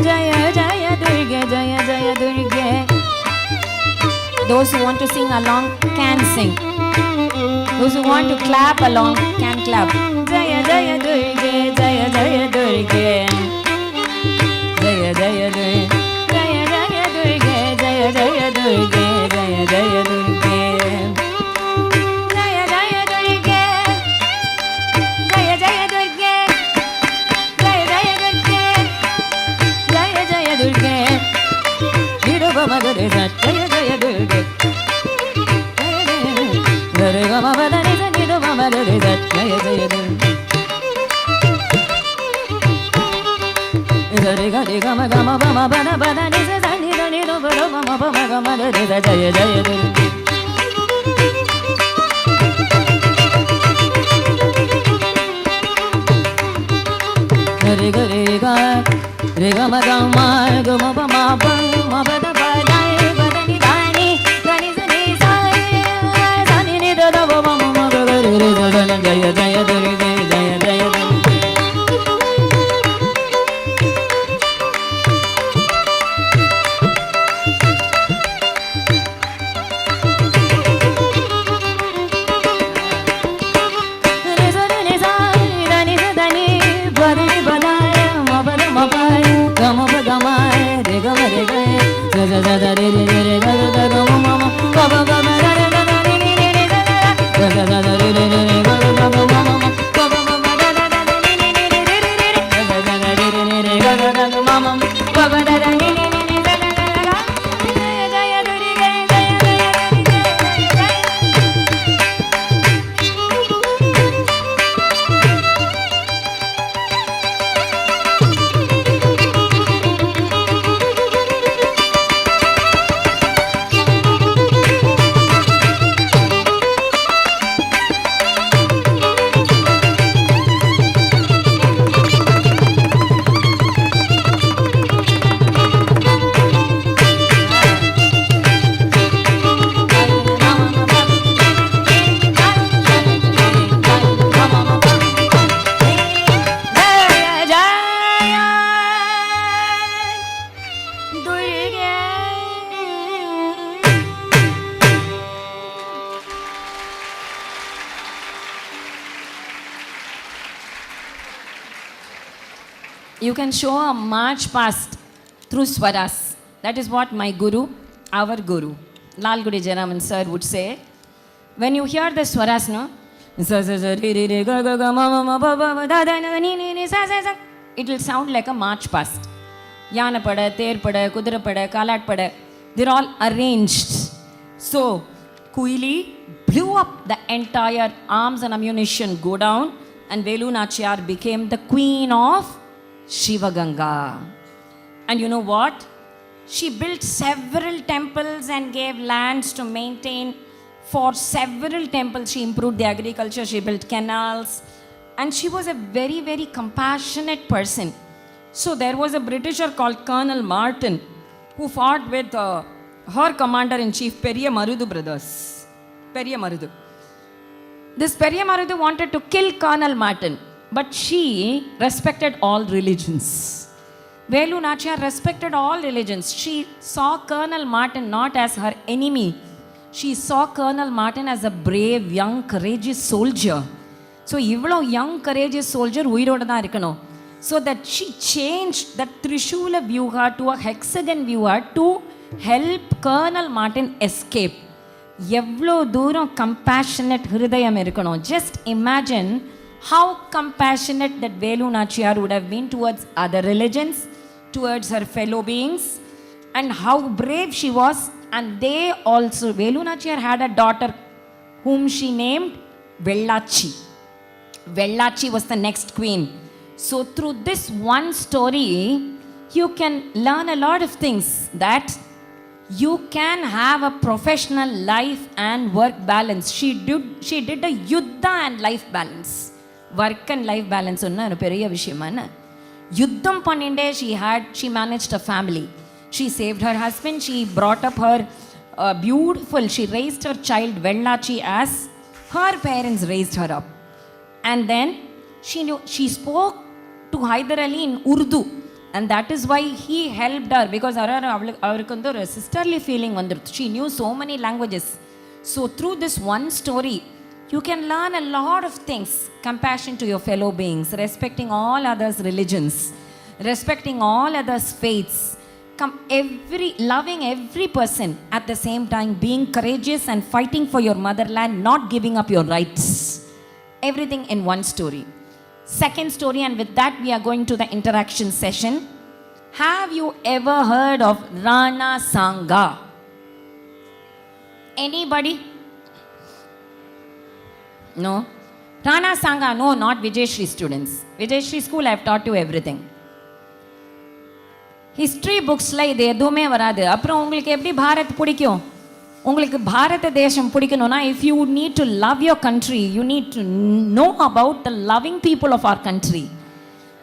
Jaya Jaya Durga, Jaya Jaya Durga. Those who want to sing along can sing. Those who want to clap along can clap. Jaya Jaya Durga, Jaya Jaya Durga. Jaya Jaya Durga, Jaya Jaya Durga, Jaya Jaya Durga, Jaya Jaya Durga. Jaya Jaya Durga, Jaya Jaya Durga, Jaya Jaya Durga, Jaya Jaya Durga. Nirubama Durga, Jaya Jaya Durga. Durga Mama Durga, Nirubama Durga, Jaya Jaya Durga. Durga Durga Gama Bama Bana Bana Nisa Sani Dani Ruba Mama Bama Gama Durga, Jaya Jaya Durga. Riga riga riga ma gama gama bama bama bada badai badani dani dani sani sai sani ni da bama mama gaga riga dana jaya jaya durga jaya jaya durga. You can show a march past through swaras. That is what my guru, our guru, Lalgudi Jaraman sir would say. When you hear the swaras, no? It will sound like a march past. Yana pada, ter pada, kudra pada, kalat pada. They're all arranged. So, Kuili blew up the entire arms and ammunition go down, and Velu Nachiyar became the queen of Shivaganga. And you know what? She built several temples and gave lands to maintain for several temples. She improved the agriculture, she built canals, and she was a very, very compassionate person. So there was a Britisher called Colonel Martin who fought with her commander-in-chief, Periya Marudu brothers. Periya Marudu. This Periya Marudu wanted to kill Colonel Martin, but she respected all religions. Velu Nachiyar respected all religions. She saw Colonel Martin not as her enemy. She saw Colonel Martin as a brave, young, courageous soldier. So, ivlo young, courageous soldier, uiroda da irukano. So that she changed that Trishula Vyuha to a hexagon Vyuha to help Colonel Martin escape. Evlo dooram compassionate hridayam irukano. Just imagine how compassionate that Velu Nachiyar would have been towards other religions, towards her fellow beings, and how brave she was. And they also, Velu Nachiyar had a daughter whom she named Vellachi. Vellachi was the next queen. So through this one story, you can learn a lot of things, that You can have a professional life and work balance. She did a yuddha and life balance. Work and life balance onna oru periya vishayamana. Yuddham panninde she managed a family. She saved her husband, she brought up her beautiful, she raised her child Vellachi as her parents raised her up. And then she spoke to Hyder Ali in Urdu. And that is why he helped her, because avarukku a sisterly feeling vandiruthu. She knew so many languages. So through this one story, you can learn a lot of things. Compassion to your fellow beings, respecting all others' religions, respecting all others' faiths, loving every person at the same time, being courageous and fighting for your motherland, not giving up your rights. Everything in one story. Second story, and with that we are going to the interaction session. Have you ever heard of Rana Sanga? Anybody? No? Rana Sanga, no, not Vijayshri students. Vijayshri school, I have taught you everything. History books la இது எதுவுமே வராது. அப்புறம் உங்களுக்கு எப்படி பாரத் பிடிக்கும்? உங்களுக்கு பாரத தேசம் பிடிக்கணும்னா, if you need to love your country, you need to know about the loving people of our country.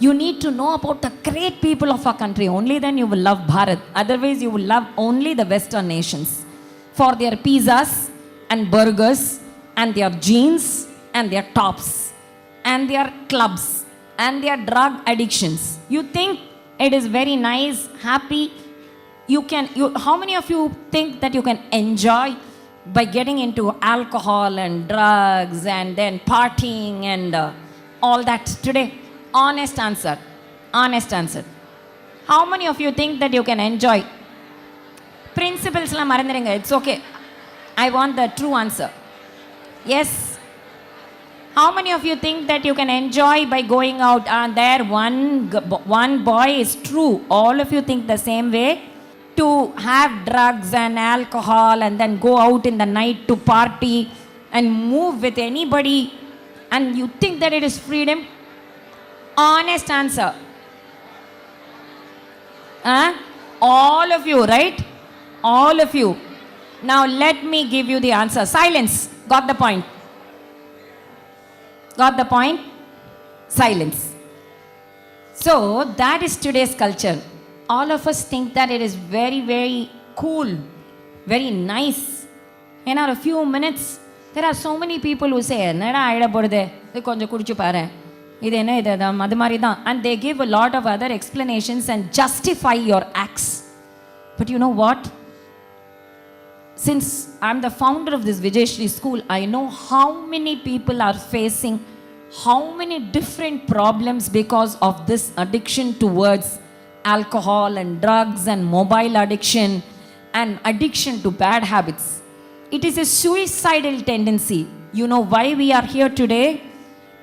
You need to know about the great people of our country. Only then you will love Bharat. Otherwise you will love only the Western nations for their pizzas and burgers and their jeans and their tops and their clubs and their drug addictions. You think it is very nice, happy. How many of you think that you can enjoy by getting into alcohol and drugs and then partying and all that today? Honest answer. How many of you think that you can enjoy? Principles la marandirunga, it's okay. I want the true answer. Yes. How many of you think that you can enjoy by going out? There one boy is true. All of you think the same way. To have drugs and alcohol and then go out in the night to party and move with anybody, and you think that it is freedom? Honest answer. All of you, right? All of you. Now let me give you the answer. Silence. Got the point? Got the point? Silence. So that is today's culture. All of us think that it is very, very cool, very nice. In a few minutes, there are so many people who say, "Nada aida podde, konja kudichu paare, idu enna idu adu mari dhaan," and they give a lot of other explanations and justify your acts. But you know what? Since I'm the founder of this Vijayshri school, I know how many people are facing how many different problems because of this addiction towards alcohol and drugs and mobile addiction and addiction to bad habits. It is a suicidal tendency. You know why we are here today?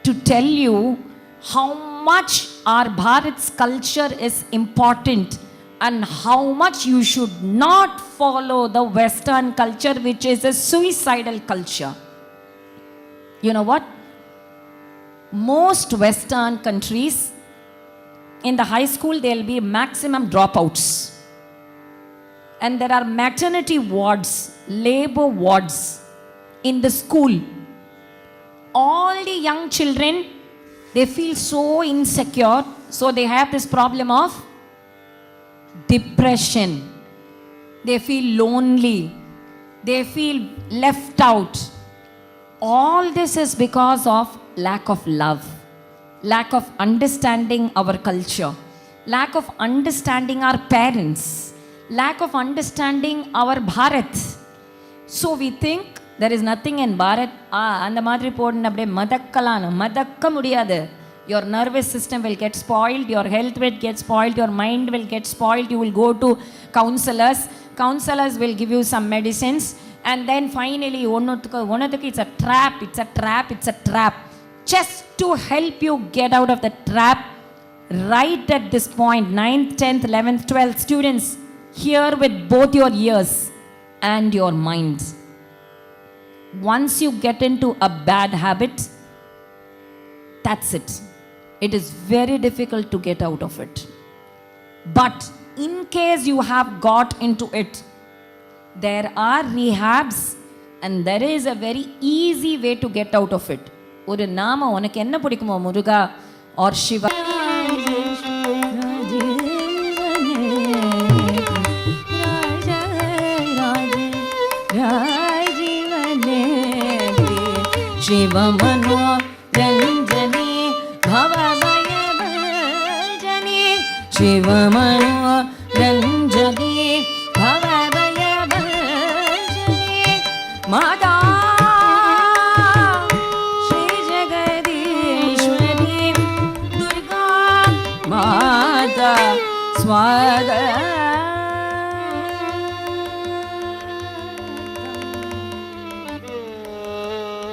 To tell you how much our Bharat's culture is important and how much you should not follow the Western culture, which is a suicidal culture. You know what? Most Western countries, in the high school, there will be maximum dropouts. And there are maternity wards, labor wards in the school. All the young children, they feel so insecure. So they have this problem of depression. They feel lonely. They feel left out. All this is because of lack of love. Lack of understanding our culture, lack of understanding our parents, lack of understanding our Bharat. So we think there is nothing in Bharat. அந்த மாதிரி போடுன அப்படியே மதக்க முடியாது. Your nervous system will get spoiled, your health will get spoiled, your mind will get spoiled. You will go to counselors will give you some medicines, and then finally ஒன்னதுக்கு it's a trap. Just to help you get out of the trap, right at this point, 9th, 10th, 11th, 12th students, hear with both your ears and your minds. Once you get into a bad habit, that's it. It is very difficult to get out of it. But in case you have got into it, there are rehabs and there is a very easy way to get out of it. ஒரு நாம உனக்கு என்ன பிடிக்குமோ முருகா or Siva Shiv मनो रंजनी भवभय भजनी शिव मनो रंजनी भवभय भजनी माता श्री जगदीश्वरी दुर्गा माता स्वागत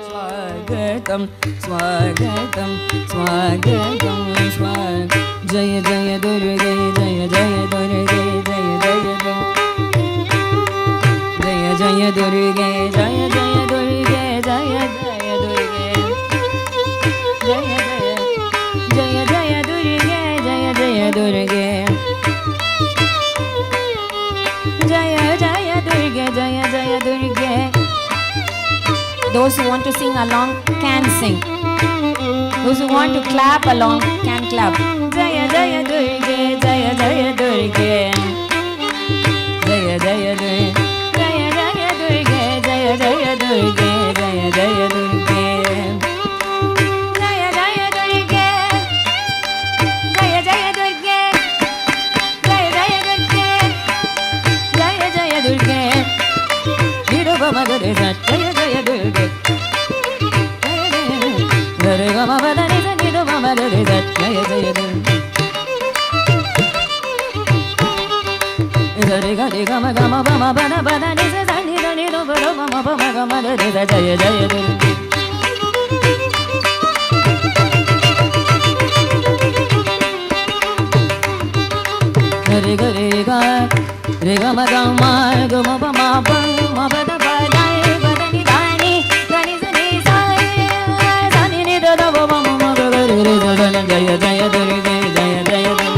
स्वागतं स्वागतं स्वागतं जय जय दुर्गे जय जय दुर्गे जय जय जय दुर्गे जय जय दुर्गे जय जय दुर्गे जय जय दुर्गे जय जय दुर्गे जय जय दुर्गे जय जय दुर्गे. Those who want to sing along can sing. Those who want to clap along can clap. Jaya Jaya Durga, Jaya Jaya Durga. Jaya Jaya Durga, Jaya Jaya Durga, Jaya Jaya Durga, Jaya Jaya Durga. Jaya Jaya Durga, Jaya Jaya Durga, Jaya Jaya Durga, Jaya Jaya Durga. Nirupa Magadesa, Jaya Jaya Durga. Durga Mama Dani, Nirupa Magadesa, Jaya Jaya Durga. Durga Durga Magama Bama Bana Bana Nisa Dani Dani Nirupa Mama Bama Bama Magadesa, Jaya Jaya Durga. Durga Durga Durga Magama Gama Bama Bama Bana Bana Bani Dani Dani Dani Sai Dani Nidada Bama Mama Durga Jaya Jaya Durga Jaya Jaya Durga.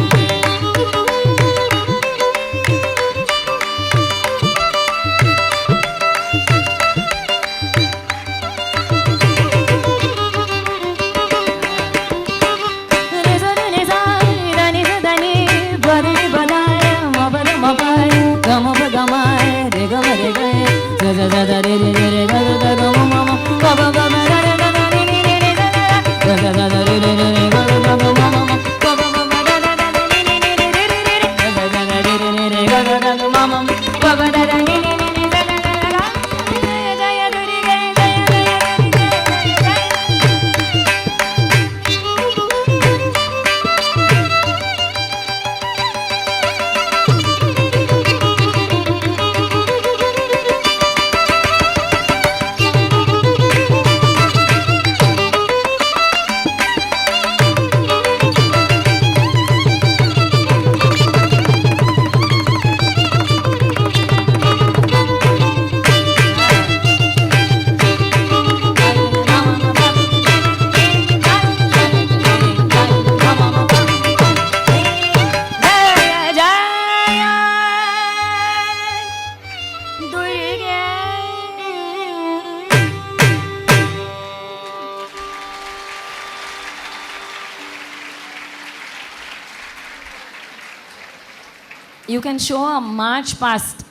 You can show a march past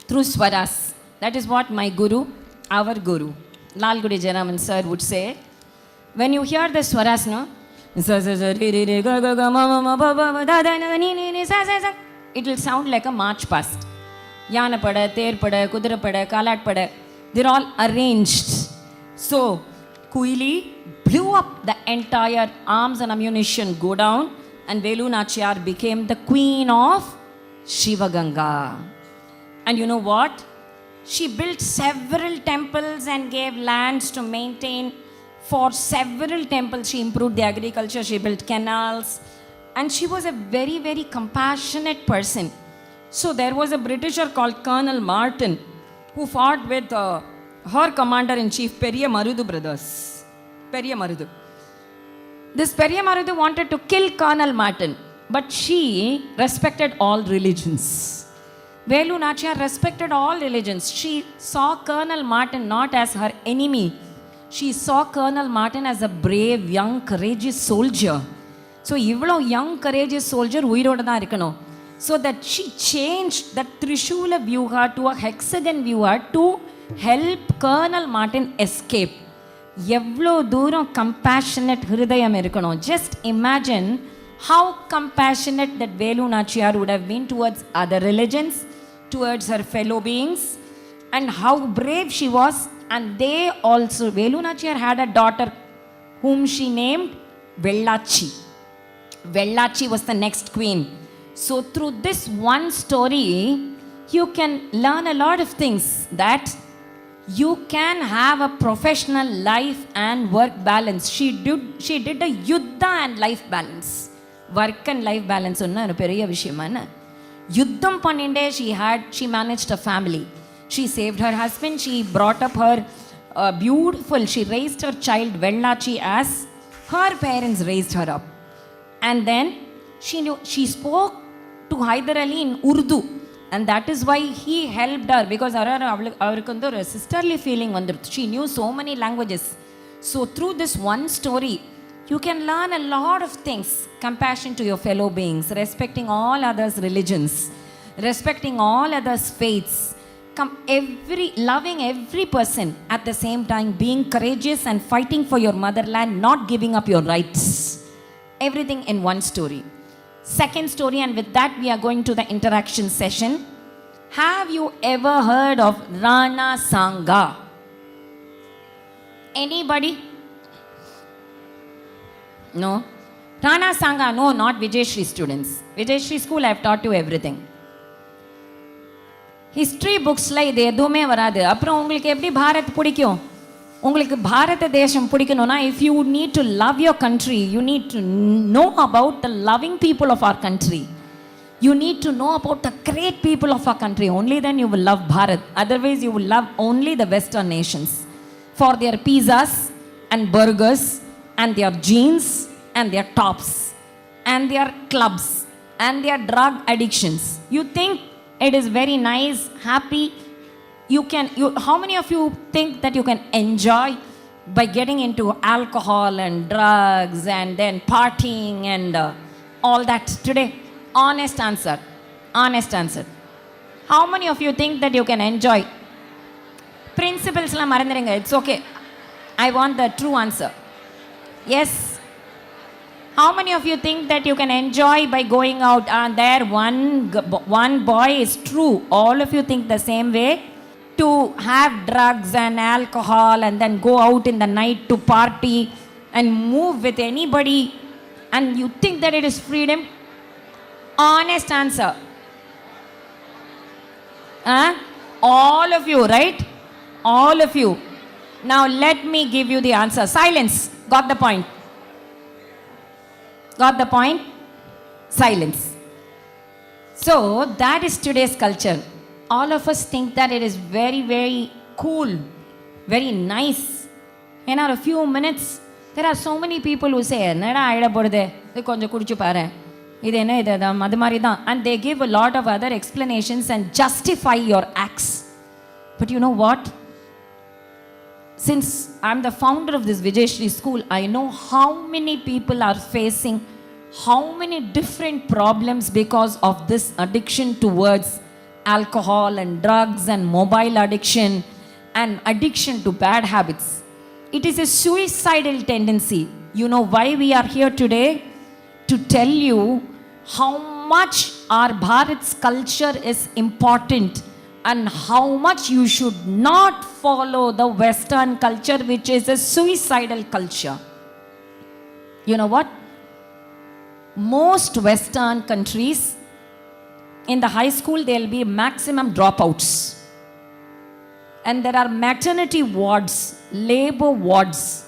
through swaras. That is what my guru, our guru, Lal Gudi Jaraman sir would say. When you hear the swaras, no? It will sound like a march past. Yana pada, ter pada, kudra pada, kalat pada. They're all arranged. So, Kuili blew up the entire arms and ammunition go down, and Velu Nachiyar became the queen of Shiva Ganga. And you know what? She built several temples and gave lands to maintain for several temples. She improved the agriculture, she built canals, and she was a very, very compassionate person. So there was a Britisher called Colonel Martin who fought with her commander-in-chief, Periya Marudu brothers. Periya Marudu. This Periya Marudu wanted to kill Colonel Martin, but she respected all religions. Velu Nachiyar respected all religions. She saw Colonel Martin not as her enemy. She saw Colonel Martin as a brave, young, courageous soldier. So, ivlo young, courageous soldier, uiroda da irukano. So that she changed that Trishula Vyuha to a hexagon Vyuha to help Colonel Martin escape. Evlo dooram compassionate hridayam irukano. Just imagine how compassionate that Velu Nachiyar would have been towards other religions, towards her fellow beings, and how brave she was. And they also, Velu Nachiyar had a daughter whom she named Vellachi. Vellachi was the next queen. So through this one story, you can learn a lot of things, that you can have a professional life and work balance. She did a yuddha and life balance. Work and life balance onna periya vishayamana. Yuddham panninde she managed a family. She saved her husband, she brought up her she raised her child Vellachi as her parents raised her up. And then she spoke to Hyder Ali in Urdu, and that is why he helped her, because avarukku a sisterly feeling vandiruthu. She knew so many languages. So through this one story, you can learn a lot of things. Compassion to your fellow beings, respecting all others' religions, respecting all others' faiths, loving every person, at the same time being courageous and fighting for your motherland, not giving up your rights. Everything in one story. Second story, and with that we are going to the interaction session. Have you ever heard of Rana Sanga? Anybody? No? Rana Sanga, no, not Vijayshri students. Vijayshri school, I have taught you everything. History booksல இது எதுவுமே வராது. அப்புறம் உங்களுக்கு எப்படி பாரத் பிடிக்கும்? உங்களுக்கு பாரத தேசம் பிடிக்கணும்னா, if you need to love your country, you need to know about the loving people of our country. You need to know about the great people of our country. Only then you will love Bharat. Otherwise you will love only the Western nations for their pizzas and burgers and their jeans and their tops and their clubs and their drug addictions. You think it is very nice, happy. How many of you think that you can enjoy by getting into alcohol and drugs and then partying and all that today? Honest answer. Honest answer. How many of you think that you can enjoy? Principles la marandrenga. It's okay. I want the true answer. Yes. How many of you think that you can enjoy by going out? There one boy is true. All of you think the same way. To have drugs and alcohol and then go out in the night to party and move with anybody, and you think that it is freedom? Honest answer. All of you, right? All of you. Now let me give you the answer. Silence. Got the point? Got the point? Silence. So that is today's culture. All of us think that it is very, very cool, very nice. In a few minutes, there are so many people who say, and they give a lot of other explanations and justify your acts. But you know what? Since I'm the founder of this Vijayshri school, I know how many people are facing how many different problems because of this addiction towards alcohol and drugs and mobile addiction and addiction to bad habits. It is a suicidal tendency. You know why we are here today? To tell you how much our Bharat's culture is important and how much you should not follow the Western culture, which is a suicidal culture. You know what? Most Western countries, in the high school, there will be maximum dropouts. And there are maternity wards, labor wards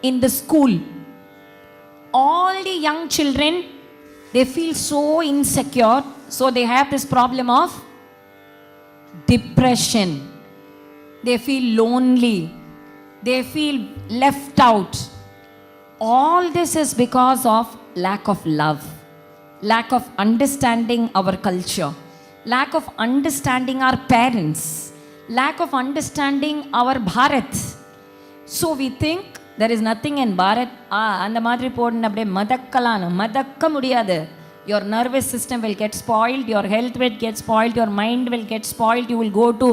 in the school. All the young children, they feel so insecure, so they have this problem of depression. They feel lonely. They feel left out. All this is because of lack of love, lack of understanding our culture. lack of understanding our parents, lack of understanding our Bharat. So we think there is nothing in Bharat. அந்த மாதிரி போடணும் அப்படியே மதக்கலாம், மதக்க முடியாது. Your nervous system will get spoiled, your health will get spoiled, your mind will get spoiled. You will go to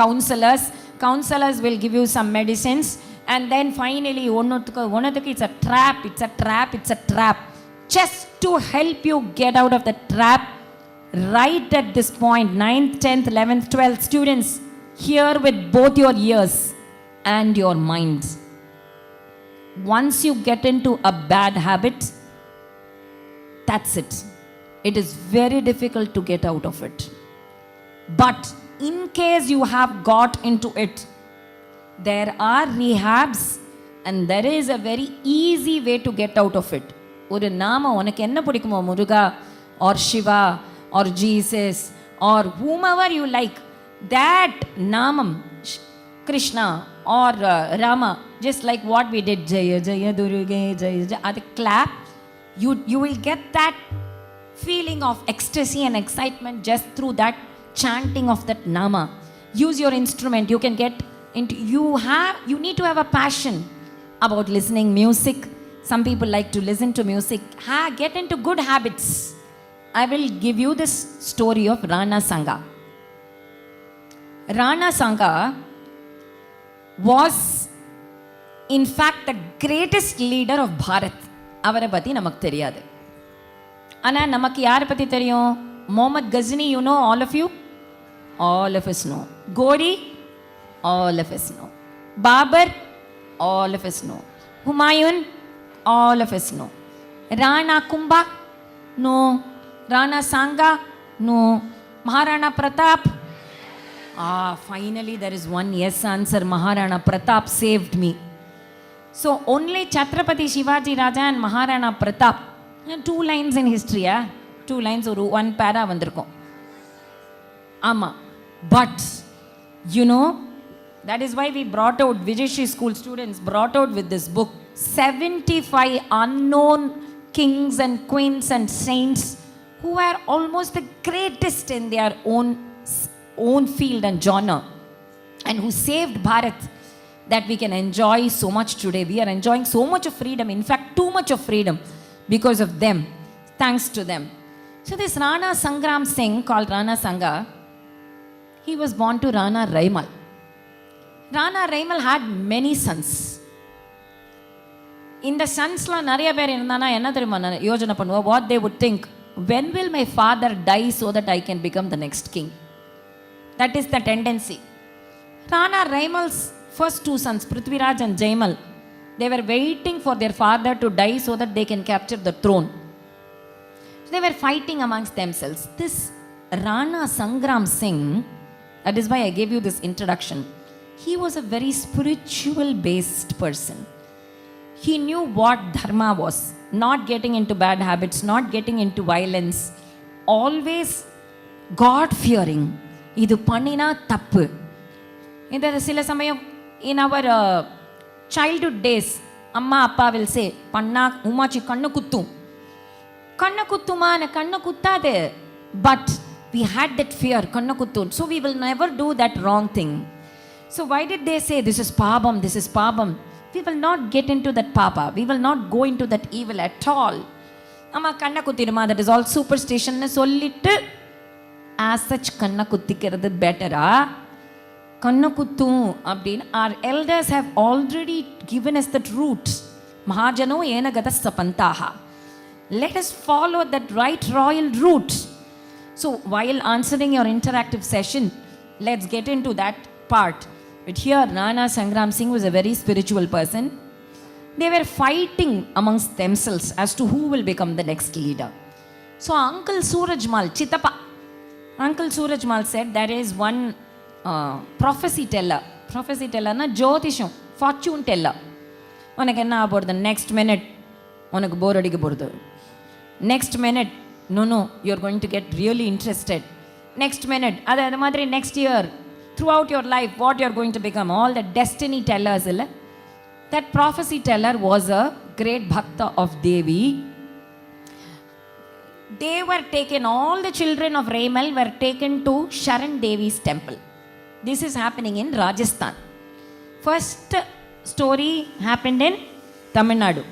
counselors. Counselors will give you some medicines, and then finally ஒன்னதுக்கு it's a trap, it's a trap, it's a trap. Just to help you get out of the trap, right at this point, 9th, 10th, 11th, 12th, students, hear with both your ears and your minds. Once you get into a bad habit, that's it. It is very difficult to get out of it. But in case you have got into it, there are rehabs and there is a very easy way to get out of it. ஒரு நாம உனக்கு என்ன பிடிக்குமோ, முருகா or Shiva or Jesus or whomever you like, that namam, Krishna or Rama, just like what we did, Jaya Jaya Durga Jaya Jaya, at the clap, you will get that feeling of ecstasy and excitement just through that chanting of that nama. Use your instrument. You can get into, you need to have a passion about listening music. Some people like to listen to music. Get into good habits. I will give you this story of Rana Sanga. Rana Sanga was in fact the greatest leader of Bharat. அவரை பற்றி நமக்கு தெரியாது. ஆனால் நமக்கு யாரை பற்றி தெரியும்? Mohammad Ghazni, you know, all of you? All of us know. Gori, all of us know. Babar, all of us know. Humayun, all of us know. Rana Kumbha, no. Rana Sanga, no. Maharana Pratap, finally there is one yes answer. Maharana Pratap saved me. So only Chhatrapati Shivaji Raja and Maharana Pratap, 2 lines in history, 2 lines or 1 para vandirukkom. Ama. But you know, that is why we brought out, Vijayshri school students brought out with this book 75 unknown kings and queens and saints who are almost the greatest in their own field and genre, and who saved Bharat, that we can enjoy so much today. We are enjoying so much of freedom, in fact too much of freedom because of them, thanks to them. So this Rana Sangram Singh, called Rana Sanga, he was born to Rana Raimal. Rana Raimal had many sons. இந்த சன்ஸ்லாம் நிறைய பேர் இருந்தானா என்ன தெரியுமா யோஜனை பண்ணுவா? What they would think, when will my father die so that I can become the next king? That is the tendency. Rana Raimal's first 2 sons, Prithviraj and Jaimal, they were waiting for their father to die so that they can capture the throne. So they were fighting amongst themselves. This Rana Sangram Singh, that is why I gave you this introduction, he was a very spiritual based person. He knew what dharma was, not getting into bad habits, not getting into violence, always God fearing. Idu pannina tappu. இந்த சில சமயம் in our childhood days, amma appa will say, panna umachi kannu kuttuma na kannu kuttade, but we had that fear, kannu kuttu, so we will never do that wrong thing. So why did they say this is pabam, this is pabam? We will not get into that papa, we will not go into that evil at all. Amma kanna kuttiruma, that is all superstition nu sollittu as such kanna kuttikkiradhu better Kannakuttu abdin. Our elders have already given us that route. Mahajano ena gata sapantaha. Let us follow that right royal route. So while answering your interactive session, let's get into that part. But here Rana Sangram Singh was a very spiritual person. They were fighting amongst themselves as to who will become the next leader. So Uncle Surajmal, Chitapa, Uncle Surajmal said there is one prophecy teller na jyotisham, fortune teller. உனக்கு என்ன ஆக போகிறது, next minute உனக்கு போர் அடிக்க போகிறது, next minute no you are going to get really interested, next minute அது மாதிரி next year throughout your life what you are going to become, all the destiny tellers இல்லை. That prophecy teller was a great bhakta of Devi. they were taken, all the children of Remal were taken to Sharan Devi's temple. This is happening in Rajasthan. First story happened in Tamil Nadu.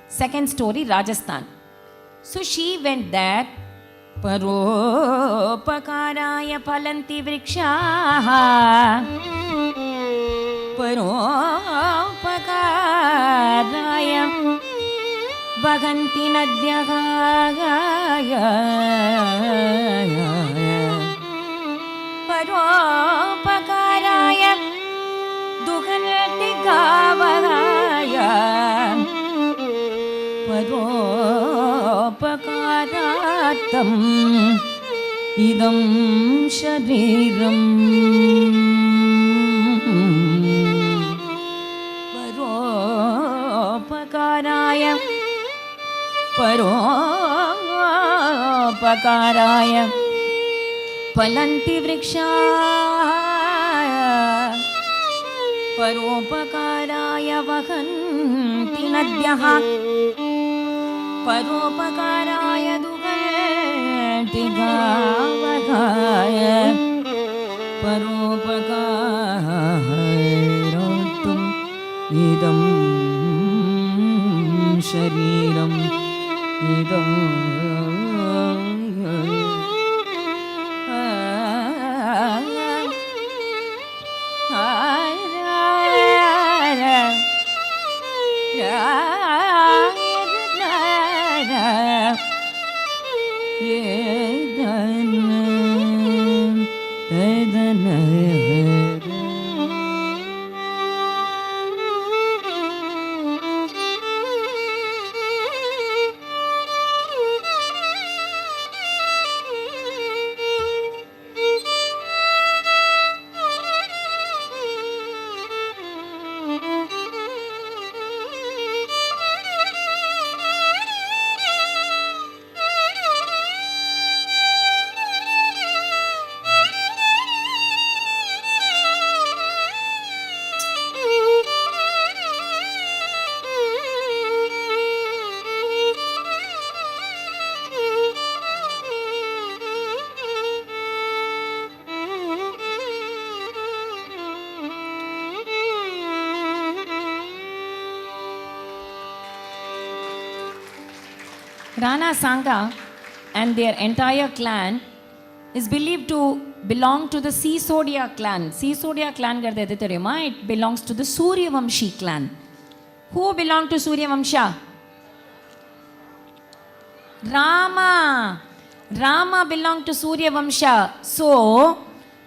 Second story, Rajasthan. So she went there. Paropakaraya palanti vrikshaha. Paropakaraya vaganti nadyagaya. Paropakaraya duganati gavaya. Paropakaratam idam shariram. Paropakaraya Paropakaraya palanti vrikshaya. Paropakaraya vahanti nadyaha. Paropakaraya duganti gavaya. Paropakaratum idam shariram. Idam Rana Sanga and their entire clan is believed to belong to the Sisodia clan. Sisodia clan garde theriyuma, it belongs to the Suryavamshi clan. Who belong to Suryavamsha? Rama belonged to Suryavamsha. So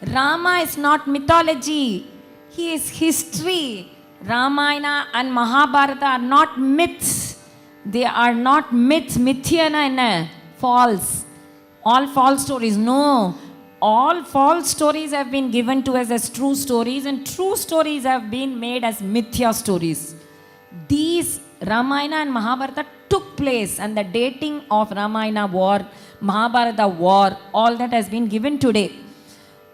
Rama is not mythology, he is history. Ramayana and Mahabharata are not myths. They are not myths. Mithyana enna? False. All false stories. No. All false stories have been given to us as true stories, and true stories have been made as mithya stories. These Ramayana and Mahabharata took place, and the dating of Ramayana war, Mahabharata war, all that has been given today.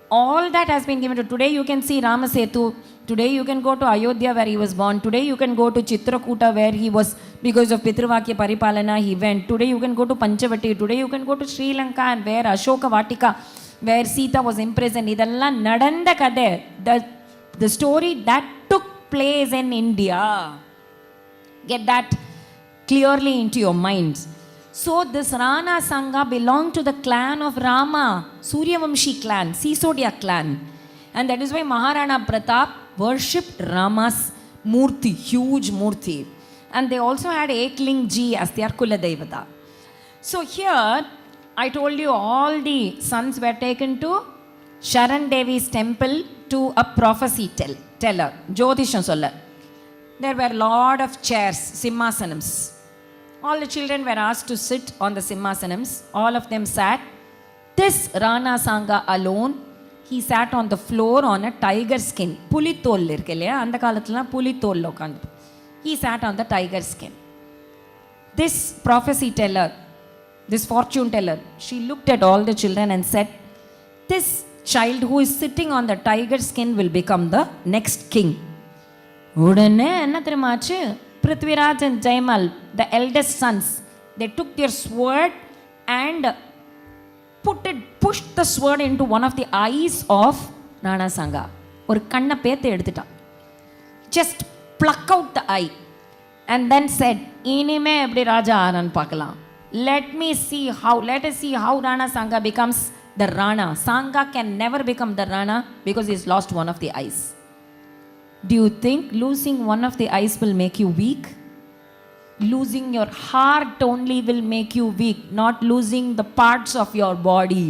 All that has been given to today. You can see Ramasetu. Today you can go to Ayodhya where he was born. Today you can go to Chitrakuta where he was, because of Pitruvakya Paripalana he went. Today you can go to Panchavati. Today you can go to Sri Lanka and where Ashoka Vatika, where Sita was imprisoned. Idalla nadanda kade. The story that took place in India. Get that clearly into your minds. So this Rana Sangha belonged to the clan of Rama, Suryavamshi clan, Sisodia clan. And that is why Maharana Pratap worshipped Rama's Murti, huge Murti. And they also had Ekling-ji as their Kula Devata. So here, I told you all the sons were taken to Sharan Devi's temple to a prophecy teller, Jyotisham Solla. There were a lot of chairs, simhasanams. All the children were asked to sit on the simhasanams. All of them sat. This Rana Sangha alone, he sat on the floor on a tiger skin. Pulithol irukilla, andha kalathula pulithol lo kandu. He sat on the tiger skin. This prophecy teller, this fortune teller, she looked at all the children and said, this child who is sitting on the tiger skin will become the next king. Udane enna theriyumachu? Prithviraj and Jaimal, the eldest sons, they took their sword and pushed the sword into one of the eyes of Rana Sanga. ஒரு கண்ணை பேத்து எடுத்துட்டான். Just pluck out the eye and then said, இனிமே எப்படி ராஜா ஆனான்னு பார்க்கலாம். Let us see how Rana Sanga becomes the Rana. Sanga can never become the Rana because he's lost one of the eyes. Do you think losing one of the eyes will make you weak? Losing your heart only will make you weak, not losing the parts of your body.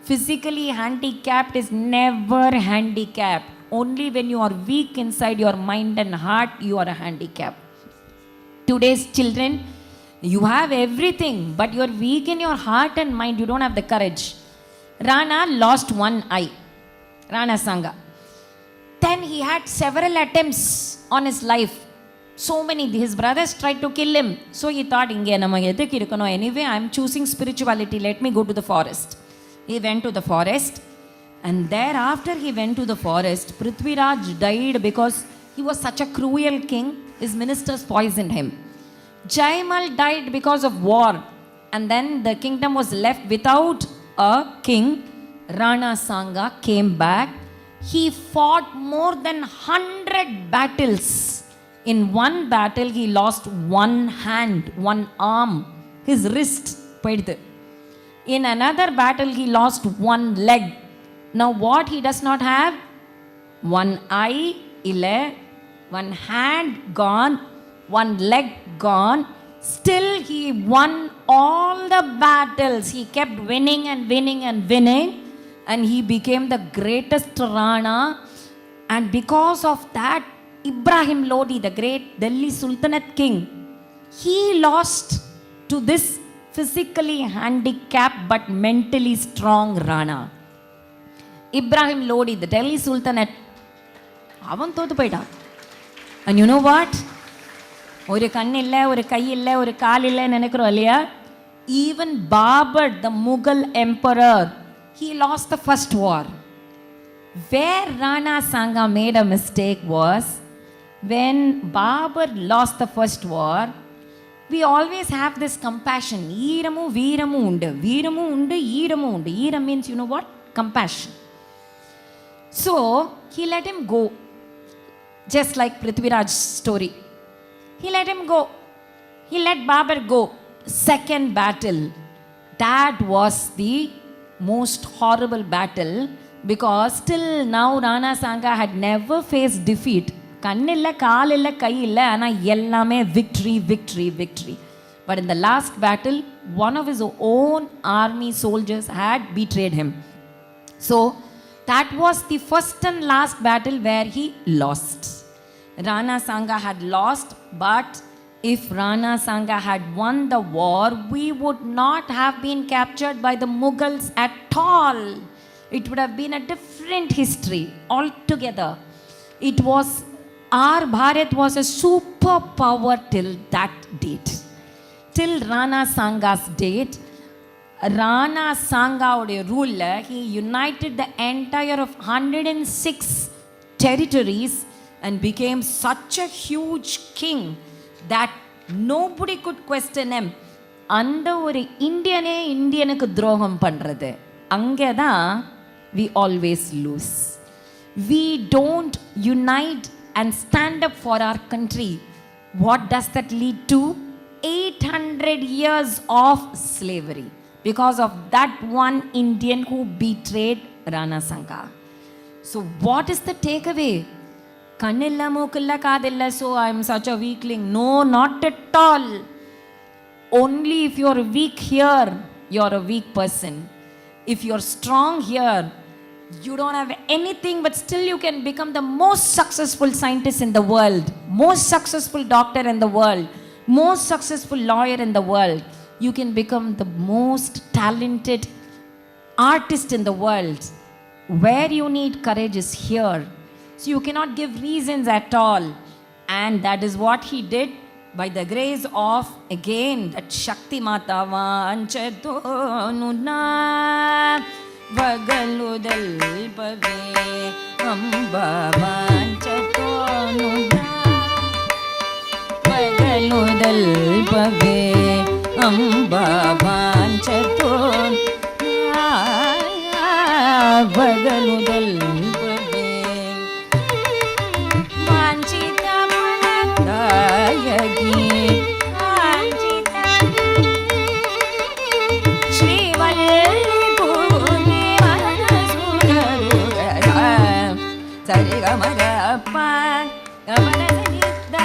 Physically handicapped is never handicapped. Only when you are weak inside your mind and heart, you are a handicap. Today's children, you have everything, but you are weak in your heart and mind. You don't have the courage. Rana lost one eye, Rana Sanga. Then he had several attempts on his life. So many, his brothers tried to kill him. So he thought, anyway, I am choosing spirituality. Let me go to the forest. He went to the forest. And thereafter he went to the forest. Prithviraj died because he was such a cruel king. His ministers poisoned him. Jaimal died because of war. And then the kingdom was left without a king. Rana Sanga came back. He fought more than 100 battles. In one battle, he lost one hand, one arm, his wrist. In another battle, he lost one leg. Now what he does not have? One eye, one hand gone, one leg gone. Still he won all the battles. He kept winning and winning and winning. And he became the greatest Rana. And because of that, Ibrahim Lodi, the great Delhi Sultanate king, he lost to this physically handicapped but mentally strong Rana. Ibrahim Lodi, the Delhi Sultanate, avan thothu poitan. And you know what? Oru kannu illa, oru kai illa, oru kaal illa nenekrom illaya. Even Babar, the Mughal emperor, he lost the first war. Where Rana Sanga made a mistake was when Babar lost the first war. We always have this compassion. Eeramu veeramu undu. Veeramu undu, eeramu undu. Eeram means, you know what? Compassion. So, he let him go. Just like Prithviraj's story. He let him go. He let Babar go. Second battle. That was the most horrible battle because till now Rana Sanga had never faced defeat. Kannilla, kaalilla, kaiyilla, ana ellame victory. But in the last battle, one of his own army soldiers had betrayed him. So, that was the first and last battle where he lost. Rana Sanga had lost, but if Rana Sanga had won the war, we would not have been captured by the Mughals at all. It would have been a different history altogether. It was, our Bharat was a superpower till that date. Till Rana Sanga's date, Rana Sanga rule, he united the entire of 106 territories and became such a huge king that nobody could question him. அந்த ஒரு இந்தியனுக்கு துரோகம் பண்றது அங்கதான் we always lose. We don't unite and stand up for our country. What does that lead to? 800 years of slavery because of that one Indian who betrayed Rana Sanga. So what is the takeaway? Kannilla mookilla kaadilla, so I am such a weakling. No, not at all. Only if you are weak here, you are a weak person. If you are strong here, you don't have anything, but still you can become the most successful scientist in the world, most successful doctor in the world, most successful lawyer in the world. You can become the most talented artist in the world. Where you need courage is here. So you cannot give reasons at all. And that is what he did by the grace of, again, that Shakti Mata vanchatonuna vagaludal pave amba vanchatonuna vagaludal pave ಅಂಬಾಂಚತೋನ್ ಬಗಲುದಲ್ ಬಗೆ ವಾಂಚಿತ ಮನದಾಯಗಿ ವಾಂಚಿತ ಶ್ರೀವಲ್ಲಿ ಭೂಮಿ ಮನಸುರರುಗ ಸರಿ ಗಮಗ ಅಪ್ಪ ಗಮನ ಸನಿದ್ದ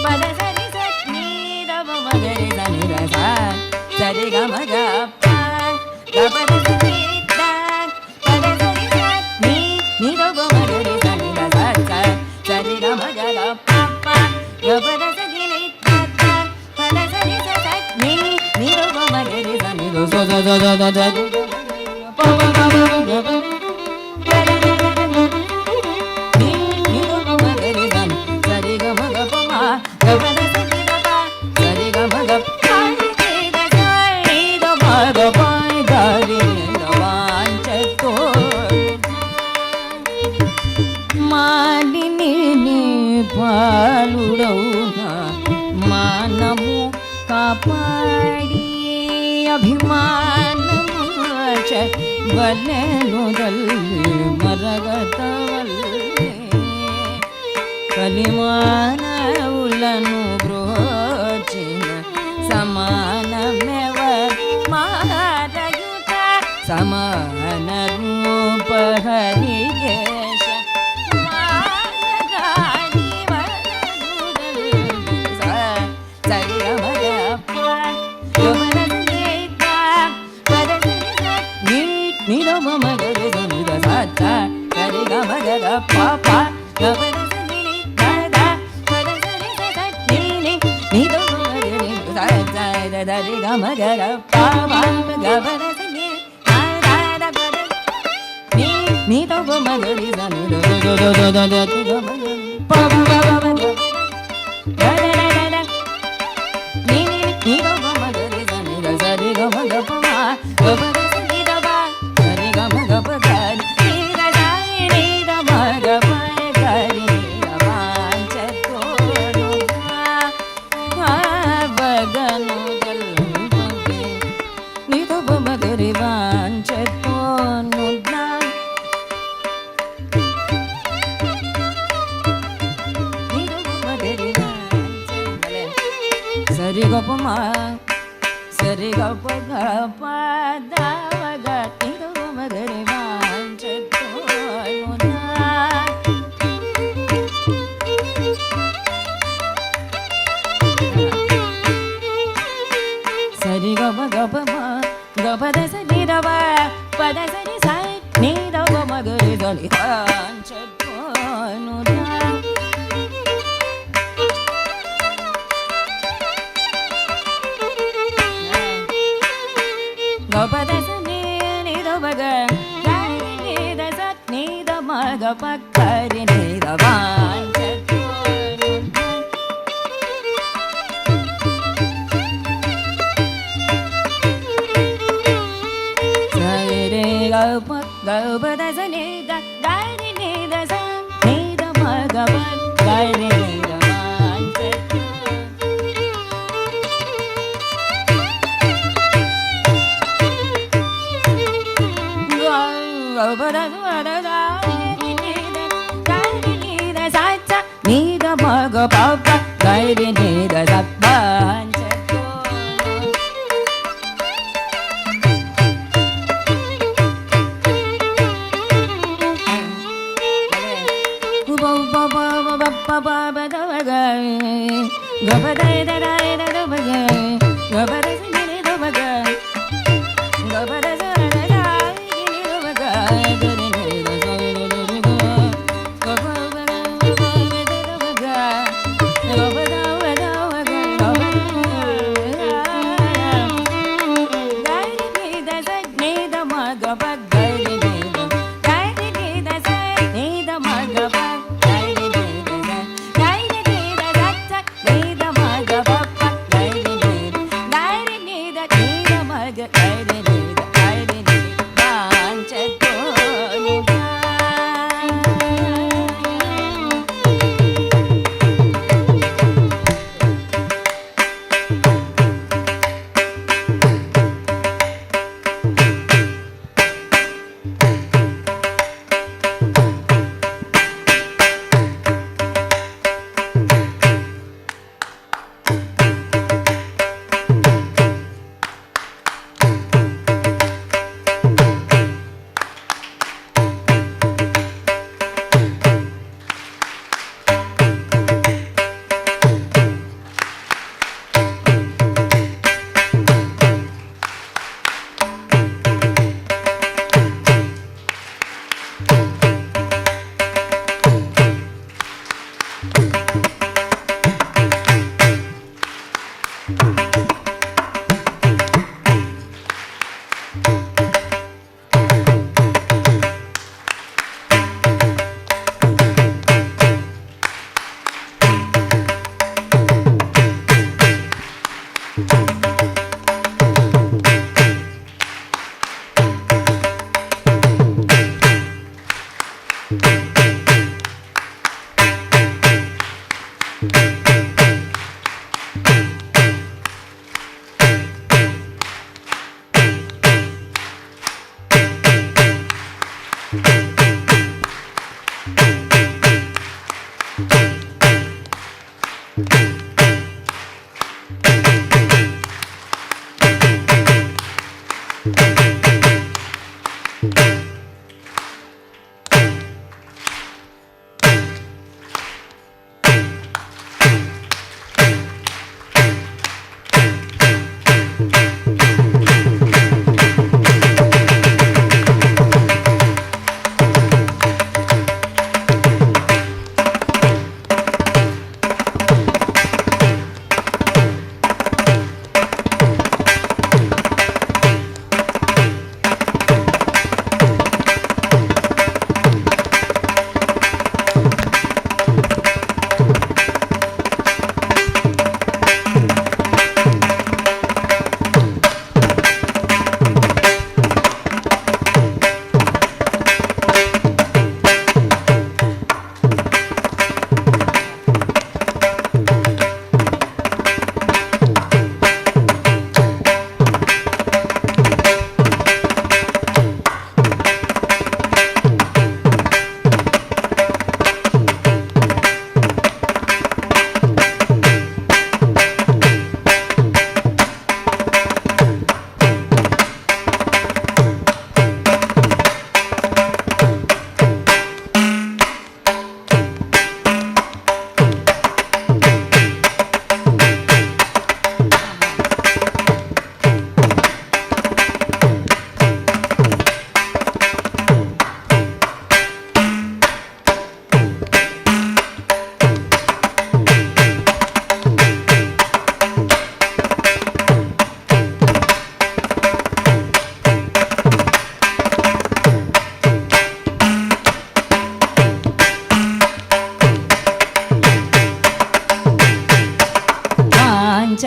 ಪದ ಸರಿ ಸತ್ನಿ ದಮ ಮಗರಿ ಸನಿ ರಸ ಸರಿ ಗಮಗ ಅಪ್ಪ ಗಮನ ಸನಿದ್ದ ಪದ ಸರಿ ಸತ್ನಿ ನಿದಮ ಮಗರಿ ಸನಿ ರಸ ಸರಿ ಗಮಗ ಅಪ್ಪ ಗಮನ ಸನಿ ನಿದ್ದ ಪದ ಸರಿ ಸತ್ನಿ ನಿದಮ ಮಗರಿ ಸನಿ ರಸ పాలుడౌనా మానము కాపాడి అభిమానము బలెనుదల్లి మరగతవల్లి కలిమానవులను బ్రోచిన సమానమెవ మారయుత సమాన రూప హరికేశ పాప గబర సని దద పద సని సని ని దో మగరి దద దరి గమగర పాప గబర సని దద పద ని దో మగరి సని దో దో దో దో దో దో గమగరి పాప గబర దద దద ని దో మగరి సని ద సరి గమగ పమ గబర సని దబ సరి గమగ పద సరి గపమా సరి గప గప దవగ నిదో మగరి వాంచతోనునా సరి గప గపమా గప దస నిదవ పద సరి సై నిదో మగరి దని వాంచతోనునా గపద సని నిద బగ గరి నిద సని ద మగ పక్కరి నిద వాంచతో సరి గప గపద సని ద గరి నిద సని ద మగ పక్కరి నిద వాంచతో నీద మగ పాప గైరి నీద సబ్బాంచతో గబదై దదై దబగ గబదై ని దబగ గబదై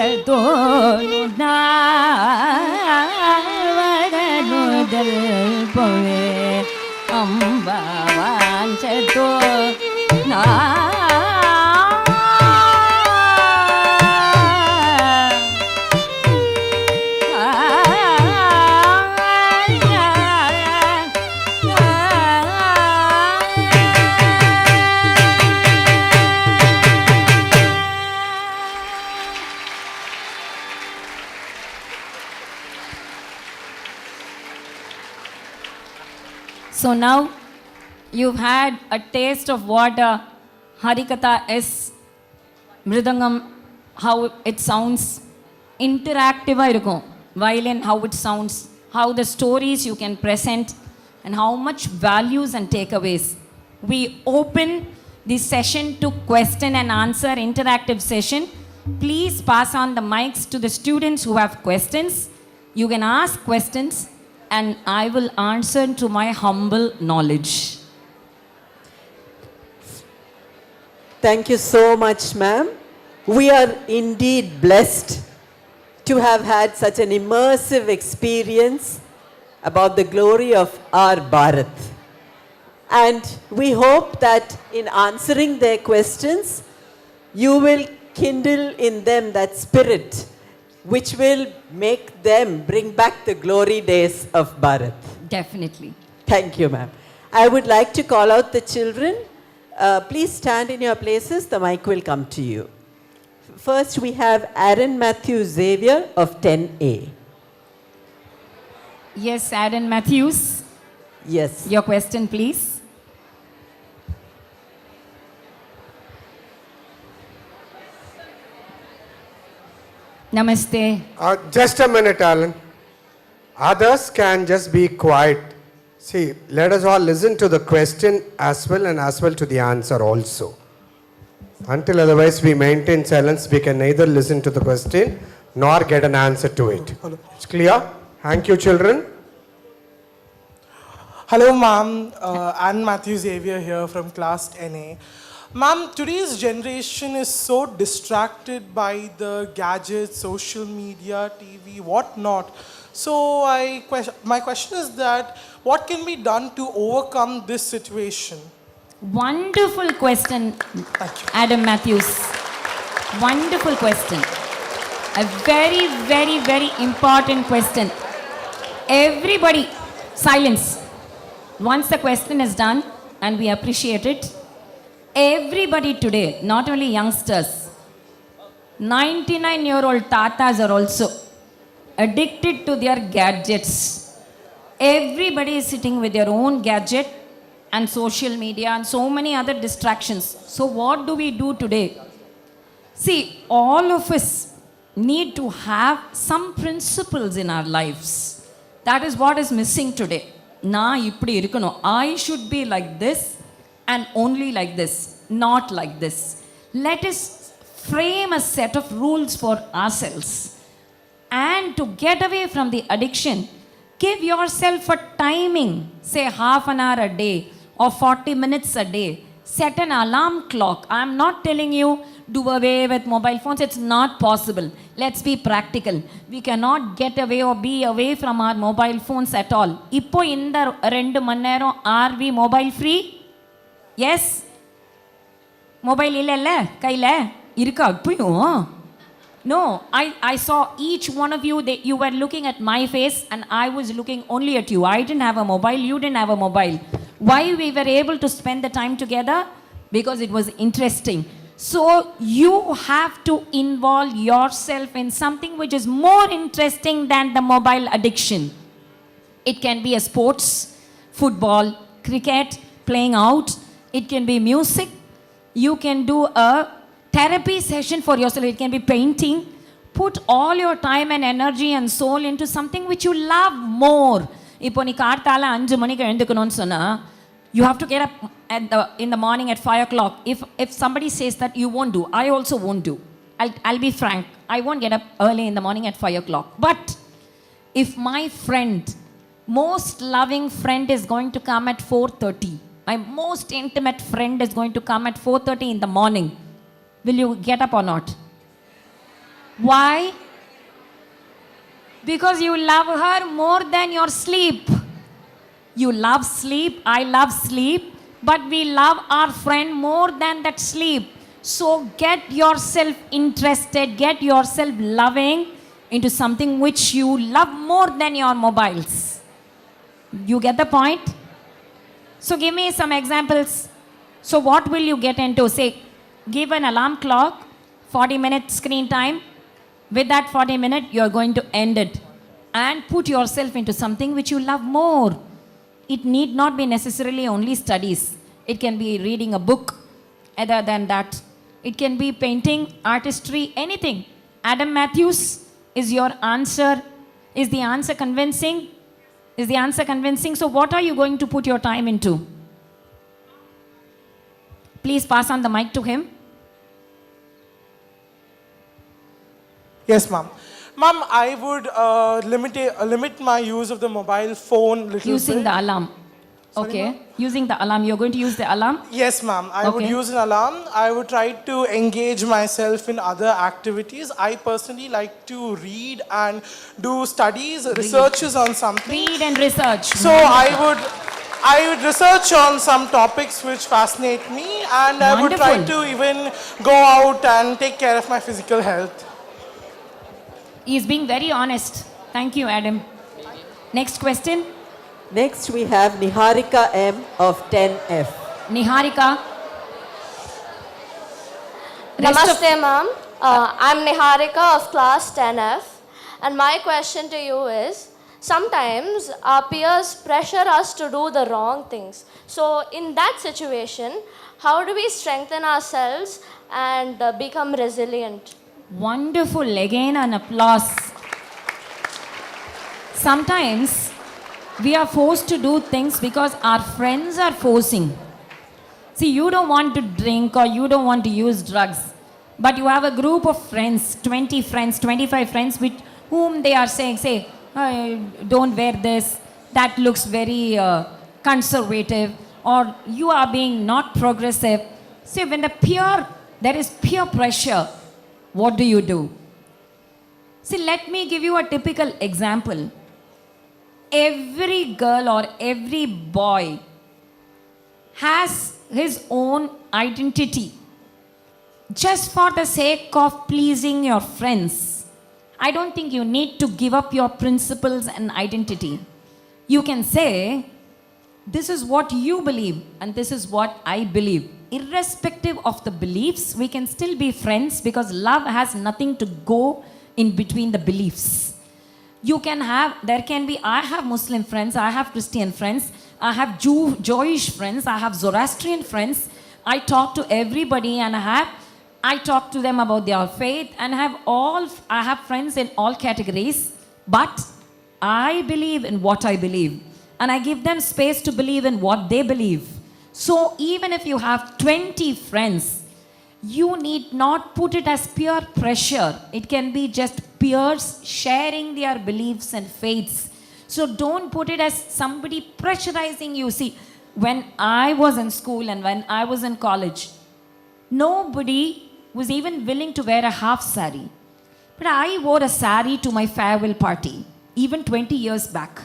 വാഞ്ചതോനുദൽപവേ അംബ വാഞ്ചതോ നാ So now you've had a taste of what Harikatha is, Mridangam, how it sounds, interactive irukum, violin, how it sounds, how the stories you can present, and how much values and takeaways. We open the session to question and answer interactive session. Please pass on the mics to the students who have questions. You can ask questions and I will answer to my humble knowledge. Thank you so much, ma'am. We are indeed blessed to have had such an immersive experience about the glory of our Bharat. And we hope that in answering their questions, you will kindle in them that spirit which will make them bring back the glory days of Bharat. Definitely. Thank you, ma'am. I would like to call out the children. Please stand in your places. The mic will come to you. First, we have Aaron Matthew Xavier of 10A. Yes, Aaron Matthews. Yes. Your question, please. Namaste. Just a minute, Alan. Others can just be quiet. See, let us all listen to the question as well and as well to the answer also. Until otherwise we maintain silence, we can neither listen to the question nor get an answer to it. It's clear? Thank you, children. Hello, ma'am. Anne Matthew Xavier here from class 10A. Ma'am, today's generation is so distracted by the gadgets, social media, TV, whatnot. So my question is that what can be done to overcome this situation? Wonderful question, Adam Matthews. Wonderful question. A very, very, very important question. Everybody, silence. Once the question is done, and we appreciate it, everybody today, not only youngsters, 99-year-old tatas are also addicted to their gadgets. Everybody is sitting with their own gadget and social media and so many other distractions. So what do we do today? See, all of us need to have some principles in our lives. That is what is missing today. I should be like this and only like this, not like this. Let us frame a set of rules for ourselves. And to get away from the addiction, give yourself a timing, say half an hour a day or 40 minutes a day. Set an alarm clock. I'm not telling you do away with mobile phones. It's not possible. Let's be practical. We cannot get away or be away from our mobile phones at all. Ippo inda 2 mannero are we mobile free? Yes? Mobile illalla kaila irukka ippiyum. No, I saw each one of you, you were looking at my face and I was looking only at you. I didn't have a mobile, you didn't have a mobile. Why we were able to spend the time together? Because it was interesting. So you have to involve yourself in something which is more interesting than the mobile addiction. It can be a sports, football, cricket, playing out. It can be music. You can do a therapy session for yourself. It can be painting. Put all your time and energy and soul into something which you love more. இப்போ நீ கார்த்தால 5 மணிக்கு எழுந்துக்கணும்னு சொன்னா you have to get up in the morning at 5 o'clock. If somebody says that you won't do, I also won't do. I'll be frank. I won't get up early in the morning at 5 o'clock. But if my friend, most loving friend is going to come at 4:30, my most intimate friend is going to come at 4:30 in the morning, will you get up or not? Why? Because you love her more than your sleep. You love sleep, I love sleep, but we love our friend more than that sleep. So get yourself interested, get yourself loving into something which you love more than your mobiles. You get the point? So give me some examples. So what will you get into? Say, give an alarm clock, 40-minute screen time. With that 40-minute, you're going to end it. And put yourself into something which you love more. It need not be necessarily only studies. It can be reading a book. Other than that, it can be painting, artistry, anything. Adam Matthews, is your answer, is the answer convincing? Is the answer convincing? So what are you going to put your time into? Please pass on the mic to him. Yes, ma'am. Ma'am, I would limit my use of the mobile phone little Using bit. the alarm. Sorry, Okay. ma'am? Using the alarm. You're going to use the alarm? Yes, ma'am. I would Okay. use an alarm. I would try to engage myself in other activities. I personally like to read and do studies, researches on something. Read and research. So I would research on some topics which fascinate me, and I would try Wonderful. to even go out and take care of my physical health. He's being very honest. Thank you, Adam. Next question. Next we have Niharika M of 10F. Niharika. Namaste, ma'am. I'm Niharika of class 10F. And my question to you is, sometimes our peers pressure us to do the wrong things. So in that situation, how do we strengthen ourselves and become resilient? Wonderful. Again, an applause. Sometimes we are forced to do things because our friends are forcing. See, you don't want to drink or you don't want to use drugs, but you have a group of friends, 20 friends, 25 friends with whom they are saying, say, don't wear this, that looks very conservative, or you are being not progressive. See, when there is peer pressure, what do? See, let me give you a typical example. Every girl or every boy has his own identity just for the sake of pleasing your friends. I don't think you need to give up your principles and identity. You can say, this is what you believe and this is what I believe. Irrespective of the beliefs, we can still be friends because love has nothing to go in between the beliefs. I have Muslim friends, I have Christian friends, I have Jewish friends, I have Zoroastrian friends. I talk to everybody and I talk to them about their faith and I have friends in all categories, but I believe in what I believe and I give them space to believe in what they believe. So even if you have 20 friends, you need not put it as peer pressure. It can be just peers sharing their beliefs and faiths. So don't put it as somebody pressurizing you. See, when I was in school and when I was in college, nobody was even willing to wear a half sari. But I wore a sari to my farewell party, even 20 years back.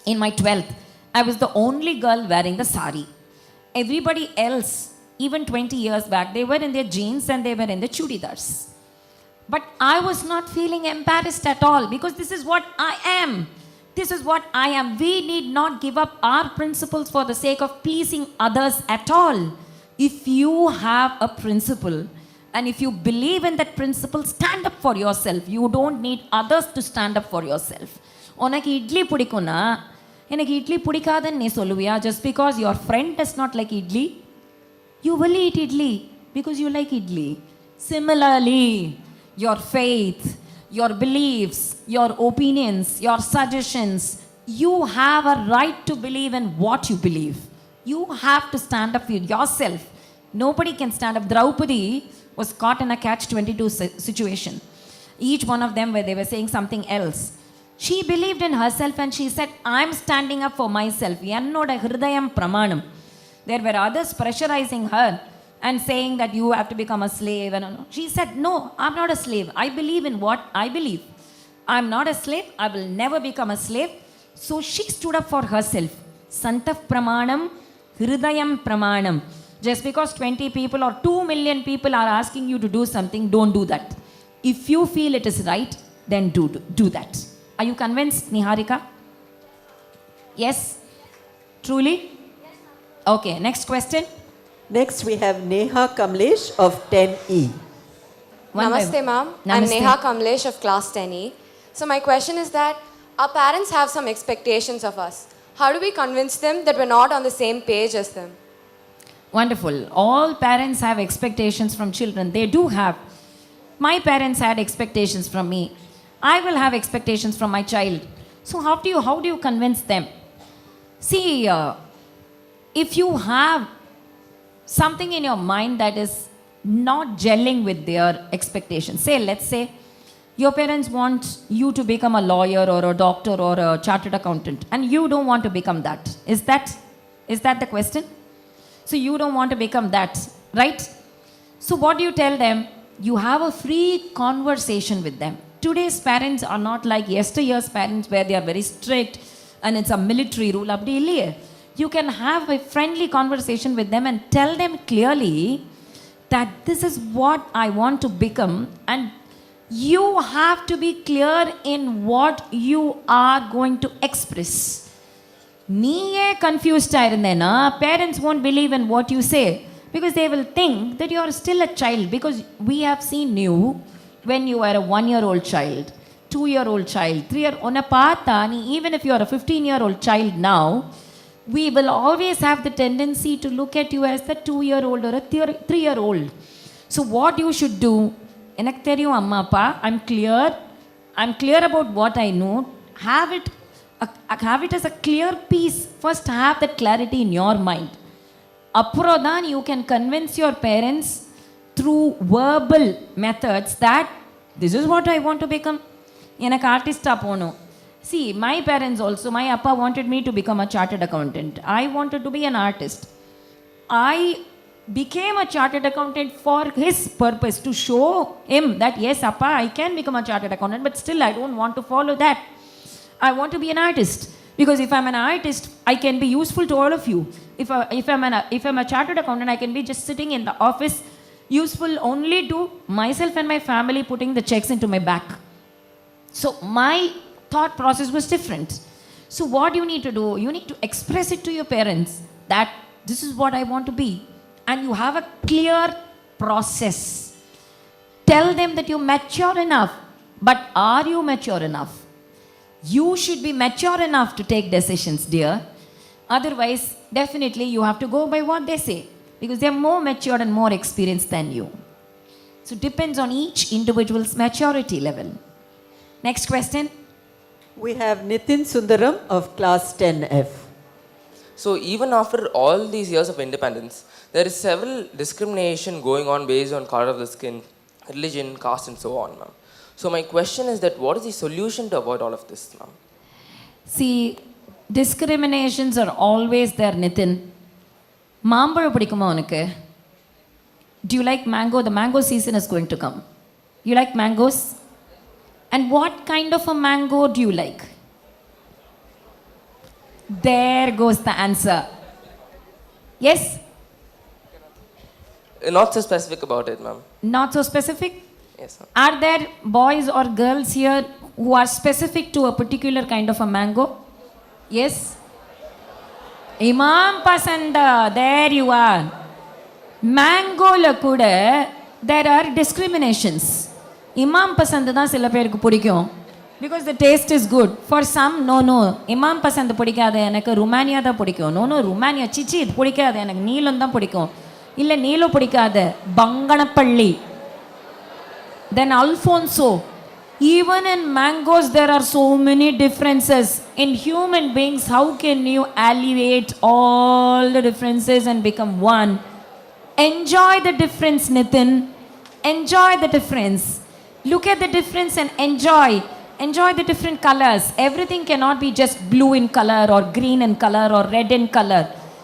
In my 12th, I was the only girl wearing the sari. Everybody else, even 20 years back, they were in their jeans and they were in the chudidars. But I was not feeling embarrassed at all because this is what I am. This is what I am. We need not give up our principles for the sake of pleasing others at all. If you have a principle and if you believe in that principle, stand up for yourself. You don't need others to stand up for yourself. உனக்கு இட்லி பிடிக்கும்னா எனக்கு இட்லி பிடிக்காதுன்னு நீ சொல்லுவியா? Just because your friend does not like idli, you will eat idli because you like idli. Similarly, your faith, your beliefs, your opinions, your suggestions, you have a right to believe in what you believe. You have to stand up for yourself. Nobody can stand up. Draupadi was caught in a catch-22 situation. Each one of them where they were saying something else. She believed in herself and she said, I'm standing up for myself. Ennoda hridayam pramanam. There were others pressurizing her. and saying that you have to become a slave. And she said, no, I'm not a slave. I believe in what I believe. I'm not a slave. I will never become a slave. So she stood up for herself. Santaf pramanam, hridayam pramanam. Just because 20 people or 2 million people are asking you to do something, don't do that. If you feel it is right, then do that. Are you convinced, Niharika? Yes? Truly? Okay, next question. Next we have Neha Kamlesh of 10E. Namaste, ma'am. I'm Neha Kamlesh of class 10E. So my question is that our parents have some expectations of us. How do we convince them that we're not on the same page as them? Wonderful. All parents have expectations from children. They do have. My parents had expectations from me. I will have expectations from my child. So how do you convince them? See, if you have something in your mind that is not gelling with their expectations, let's say your parents want you to become a lawyer or a doctor or a chartered accountant, and you don't want to become that. Is that the question? So you don't want to become that, right? So what do you tell them? You have a free conversation with them. Today's parents are not like yesteryear's parents where they are very strict and it's a military rule. You can have a friendly conversation with them and tell them clearly that this is what I want to become, and you have to be clear in what you are going to express. நீயே confused ஆயிருந்தேனா, parents won't believe in what you say because they will think that you are still a child, because we have seen you when you were a 1-year-old child, 2-year-old child, 3-year-old. Even if you are a 15-year-old child now, we will always have the tendency to look at you as the 2-year-old or a 3-year-old. So what you should do, எனக்கு தெரியும் அம்மா அப்பா, I'm clear about what I know. Have it as a clear piece. First have that clarity in your mind. அப்புறம் தான் you can convince your parents through verbal methods that this is what I want to become. எனக்கு ஆர்டிஸ்டாக போகணும். See, my parents also, my appa wanted me to become a chartered accountant. I wanted to be an artist. I became a chartered accountant for his purpose, to show him that yes, appa, I can become a chartered accountant, but still I don't want to follow that. I want to be an artist, because if I'm an artist, I can be useful to all of you. If I'm a chartered accountant, I can be just sitting in the office, useful only to myself and my family, putting the checks into my bank. So my thought process was different. So what you need to do, you need to express it to your parents that this is what I want to be, and you have a clear process. Tell them that you're mature enough, but are you mature enough? You should be mature enough to take decisions, dear. Otherwise, definitely you have to go by what they say, because they're more mature and more experienced than you. So it depends on each individual's maturity level. Next question. We have Nitin Sundaram of class 10F. So even after all these years of independence, there is several discrimination going on based on color of the skin, religion, caste and so on, ma'am. So my question is that what is the solution to avoid all of this, ma'am? See, discriminations are always there, Nitin. Maambazham pidikuma unakku? Do you like mango? The mango season is going to come. You like mangoes? And what kind of a mango do you like? There goes the answer. Yes? Not so specific about it, ma'am. Not so specific? Yes, ma'am. Are there boys or girls here who are specific to a particular kind of a mango? Yes? Imam Pasanda, there you are. Mango la kuda, there are discriminations. Imam Pasand தான் சில பேருக்கு பிடிக்கும், because the taste is good. For some, no, இமாம் பசந்த் பிடிக்காத, எனக்கு ருமானியா தான் பிடிக்கும். No, Romania சிச்சி இது பிடிக்காது, எனக்கு நீலம் தான் பிடிக்கும். இல்லை நீலம் பிடிக்காத, Banganapalli, then Alfonso. Even in mangoes there are so many differences. In human beings, how can you alleviate all the differences and become one? Enjoy the difference, Nitin. Enjoy the difference. Look at the difference and enjoy the different colors. Everything cannot be just blue in color or green in color or red in color.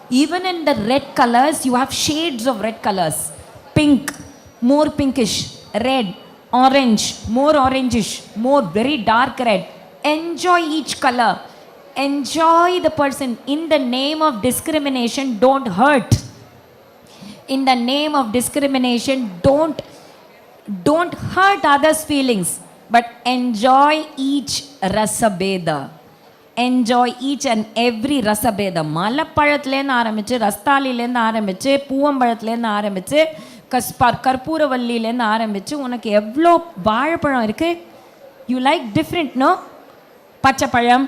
Even in the red colors, you have shades of red colors. Pink, more pinkish. Red, orange, more orangish, more very dark red. Enjoy each color. Enjoy the person. In the name of discrimination, don't hurt. In the name of discrimination, don't hurt others' feelings, but enjoy each rasabeda. Enjoy each and every rasabeda. மலைப்பழத்துலேருந்து ஆரம்பிச்சு ரஸ்தாலிலேருந்து ஆரம்பிச்சு பூவம்பழத்துலேருந்து ஆரம்பிச்சு கற்பூரவல்லியிலேருந்து ஆரம்பிச்சு உனக்கு எவ்வளோ வாழைப்பழம் இருக்குது. You like different, no? பச்சைப்பழம்,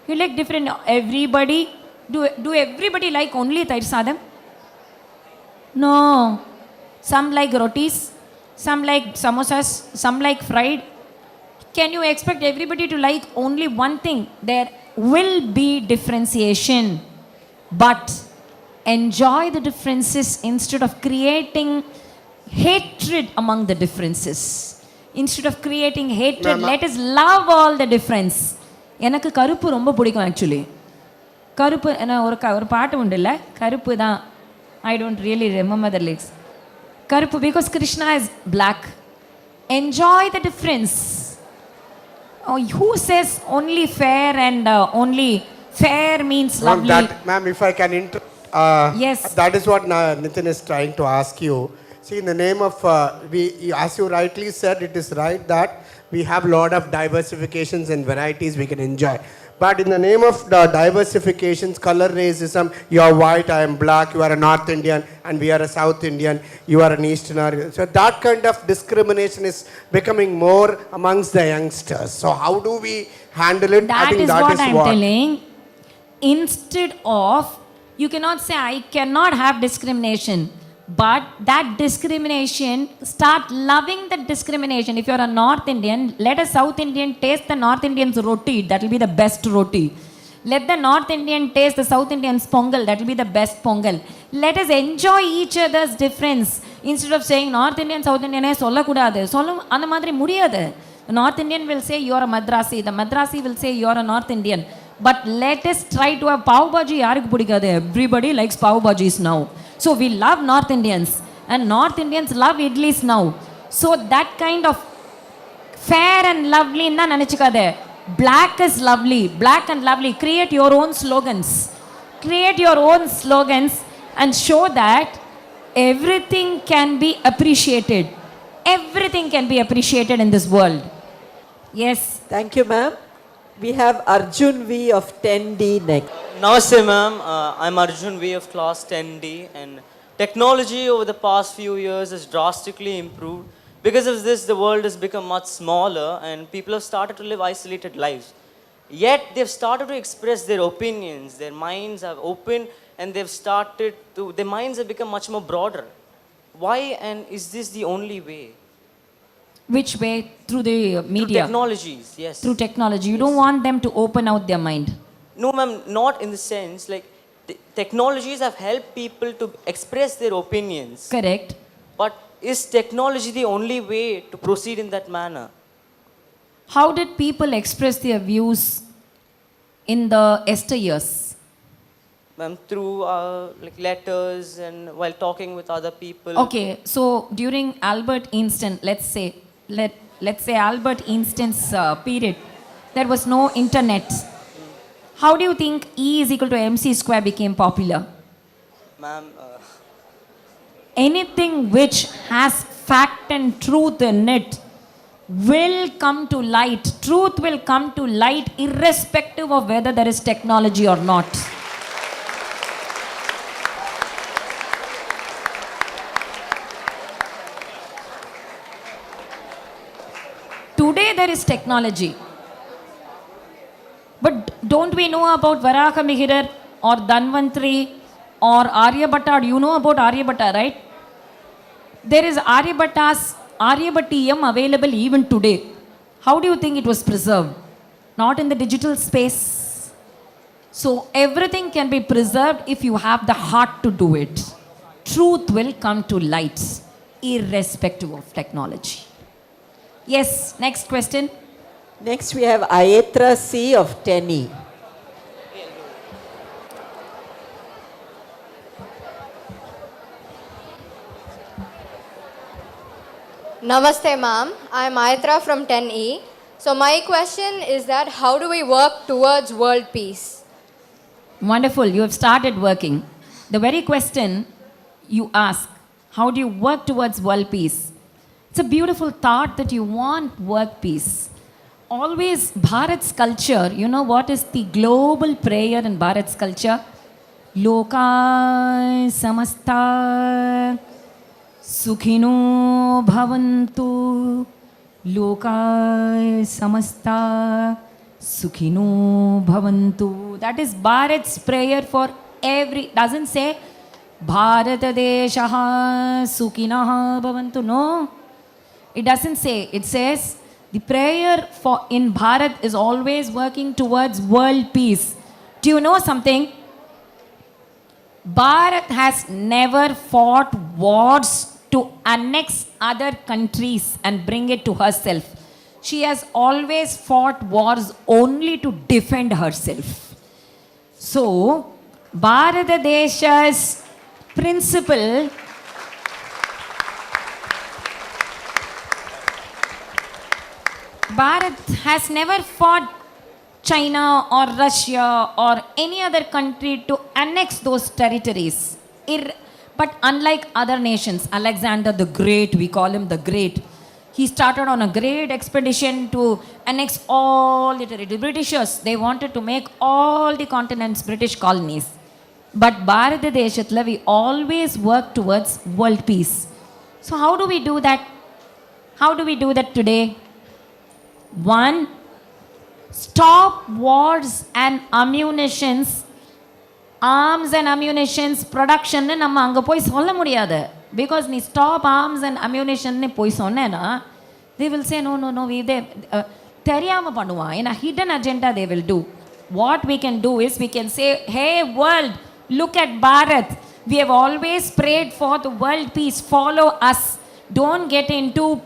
you like different. Everybody do everybody like only தயிர் சாதம்? No. Some like rotis, some like samosas, some like fried. Can you expect everybody to like only one thing? There will be differentiation, but enjoy the differences instead of creating hatred among the differences. Instead of creating hatred, let us love all the difference. எனக்கு கருப்பு ரொம்ப பிடிக்கும் actually. கருப்பு என்ன ஒரு பாட்டு உண்டு இல்லை, கருப்பு தான். I don't really remember the lyrics. Karuppu, because Krishna is black. Enjoy the difference. Oh, who says only fair and only fair means lovely? Ma'am, if I can yes. That is what Nitin is trying to ask you. See, in the name of, as you rightly said, it is right that we have a lot of diversifications and varieties we can enjoy. But in the name of the diversifications, color racism, you are white, I am black, you are a North Indian, and we are a South Indian, you are an Easterner. So that kind of discrimination is becoming more amongst the youngsters. So how do we handle it? That is what I am telling. Instead of, you cannot say, I cannot have discrimination. But that discrimination, start loving that discrimination. If you are a North Indian, let a South Indian taste the North Indian's roti. That will be the best roti. Let the North Indian taste the South Indian's pongal. That will be the best pongal. Let us enjoy each other's difference. Instead of saying North Indian, South Indian, solla kudadu. Anna madri mudiyadhu. The North Indian will say you are a Madrasi. The Madrasi will say you are a North Indian. But let us try to have pav bhaji. Yarukku pidikadu. Everybody likes pav bhajis now. So we love North Indians, and North Indians love idlis now. So that kind of fair and lovely na nanichikade. Black is lovely, black and lovely. Create your own slogans. Create your own slogans and show that everything can be appreciated. Everything can be appreciated in this world. Yes. Thank you, ma'am. We have Arjun V of 10D next. Namaste, ma'am. I'm Arjun V of class 10D, and technology over the past few years has drastically improved. Because of this, the world has become much smaller, and people have started to live isolated lives. Yet, they've started to express their opinions. Their minds have opened, and their minds have become much more broader. Why, and is this the only way? Which way? Through the media? Through technologies, yes. Through technology. You don't want them to open out their mind. No, ma'am, not in the sense, like, technologies have helped people to express their opinions. Correct. But is technology the only way to proceed in that manner? How did people express their views in the yesteryears? Ma'am, through like letters and while talking with other people. Okay, so during Albert Einstein, let's say Albert Einstein's period, there was no internet. How do you think E is equal to MC square became popular? Ma'am, anything which has fact and truth in it will come to light. Truth will come to light irrespective of whether there is technology or not. Today there is technology. But don't we know about Varaha Mihirar or Dhanvantri or Aryabhatta? Do you know about Aryabhatta, right? There is Aryabhattiyam available even today. How do you think it was preserved? Not in the digital space. So everything can be preserved if you have the heart to do it. Truth will come to light irrespective of technology. Yes, next question. Next we have Ayetra C of 10E. Namaste, ma'am. I'm Maitra from 10E. So my question is that how do we work towards world peace? Wonderful, you have started working. The very question you ask, how do you work towards world peace? It's a beautiful thought that you want world peace. Always Bharat's culture, you know what is the global prayer in Bharat's culture? Lokai samasta sukhino bhavantu. Lokai samasta sukhino bhavantu. That is Bharat's prayer for every, doesn't say Bharata deshaha sukhinaha bhavantu. No, it doesn't say. It says the prayer for in Bharat is always working towards world peace. Do you know something? Bharat has never fought wars to annex other countries and bring it to herself. She has always fought wars only to defend herself. So, Bharata Desha's principle Bharat has never fought China or Russia or any other country to annex those territories. But unlike other nations, Alexander the Great, we call him the Great, he started on a great expedition to annex all the territory. Britishers, they wanted to make all the continents British colonies. But Bharata Deshatla, we always work towards world peace. So how do we do that? How do we do that today? One, stop wars and ammunitions, arms and ammunitions production நம்ம அங்க போய் சொல்ல முடியாது. Because நீ stop arms and ammunition னு போய் சொன்னேனா, they will say no, தெரியாம பண்ணுவான். In a hidden agenda they will do. What we can do is we can say, hey world, look at Bharat. We have always prayed for the world peace. Follow us. Don't get into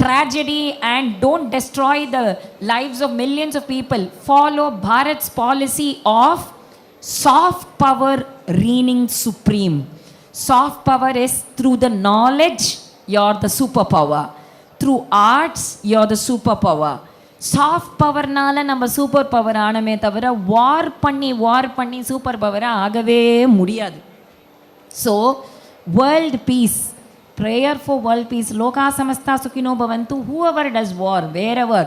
tragedy and don't destroy the lives of millions of people. Follow Bharat's policy of soft power reigning supreme. Soft power is through the knowledge, you're the superpower. Through arts, you're the superpower. Soft power nala நம்ம super power ஆனமே தவிர war பண்ணி super power ஆகவே முடியாது. So, world peace. Prayer for world peace. Loka samasta sukhino bhavantu. Whoever does war, wherever,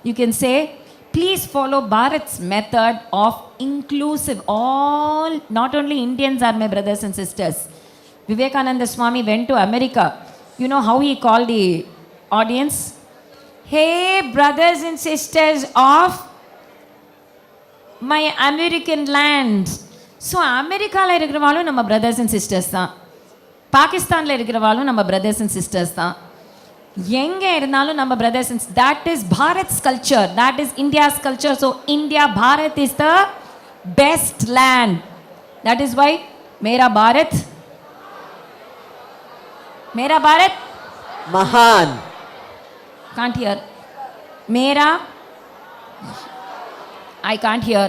you can say, please follow Bharat's method of inclusive. All, not only Indians are my brothers and sisters. Vivekananda Swami went to America. You know how he called the audience? Hey, brothers and sisters of my American land. So, America la irukkravalu nama brothers and sisters தான். பாகிஸ்தான்ல இருக்கிறவாலும் நம்ம brothers and sisters தான். எங்க இருந்தாலும் நம்ம brothers and sisters. That is Bharat's culture. That is India's culture. So India, Bharat is the best land. That is why Mera Bharat Mahan. Can't hear. Mera, I can't hear.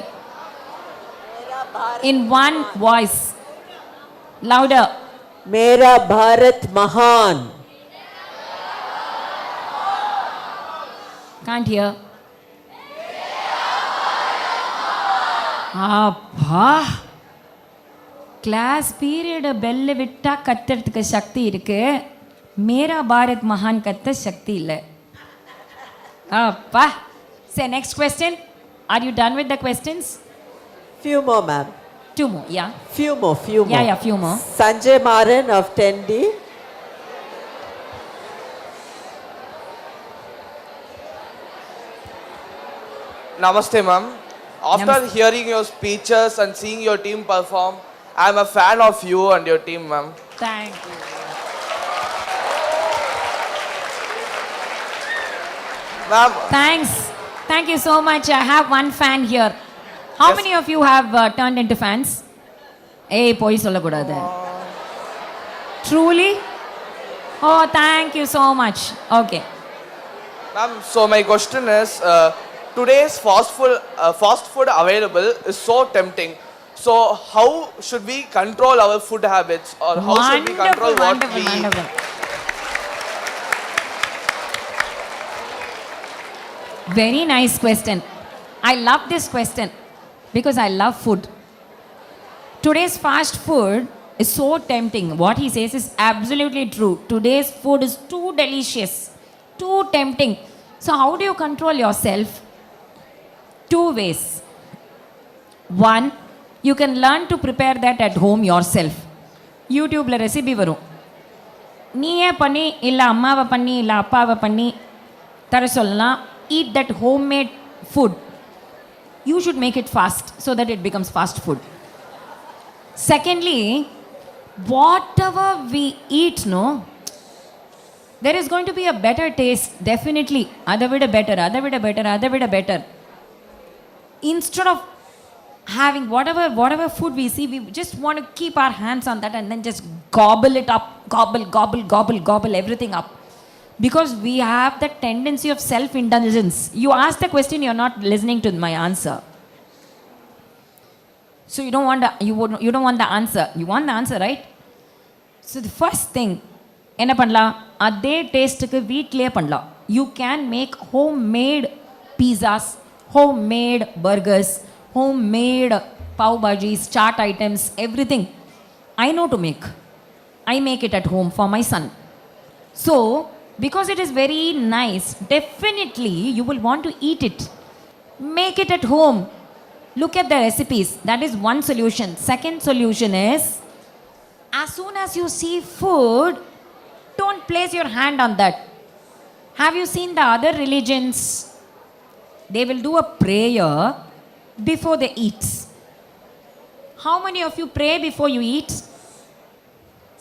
In one voice. Louder. Mera Bharat Mahan. Can't hear. அப்பா class period பெல்ல விட்டா கத்துறதுக்கு சக்தி இருக்கு. மேரா பாரத் மகான் கத்த சக்தி இல்லை. அப்பா. Say next question. Are you done with the questions? Few more, ma'am. Two more, yeah. Few more. Yeah, few more. Sanjay Maran of 10D. Namaste, ma'am. After hearing your speeches and seeing your team perform, I am a fan of you and your team, ma'am. Thank you. Ma'am. Thanks. Thank you so much. I have one fan here. How many of you have turned into fans? Hey, poi solla kudadu. Truly? Oh, thank you so much. Okay. Ma'am, so my question is, today's fast food available is so tempting. So how should we control our food habits, or how should we control what we eat? Very nice question. I love this question because I love food. Today's fast food is so tempting. What he says is absolutely true. Today's food is too delicious, too tempting. So, how do you control yourself? Two ways. One, you can learn to prepare that at home yourself. YouTube la recipe varum. நீயே பண்ணி இல்லை அம்மாவை பண்ணி இல்லை அப்பாவை பண்ணி தர சொல்லலாம். Eat that homemade food. You should make it fast so that it becomes fast food. Secondly, whatever we eat, no, there is going to be a better taste, definitely. Adha vida better. Instead of having whatever food we see, we just want to keep our hands on that and then just gobble it up, gobble everything up. Because we have the tendency of self-indulgence. You ask the question, you're not listening to my answer. So you don't want the answer. You want the answer, right? So the first thing, என்ன பண்ணலாம், அதே டேஸ்ட்டுக்கு வீட்டிலே பண்ணலாம். You can make homemade pizzas, homemade burgers, homemade pav bhajis, chaat items, everything. I know to make. I make it at home for my son. So, because it is very nice, definitely you will want to eat it. Make it at home. Look at the recipes. That is one solution. Second solution is, as soon as you see food, don't place your hand on that. Have you seen the other religions? They will do a prayer before they eat. How many of you pray before you eat?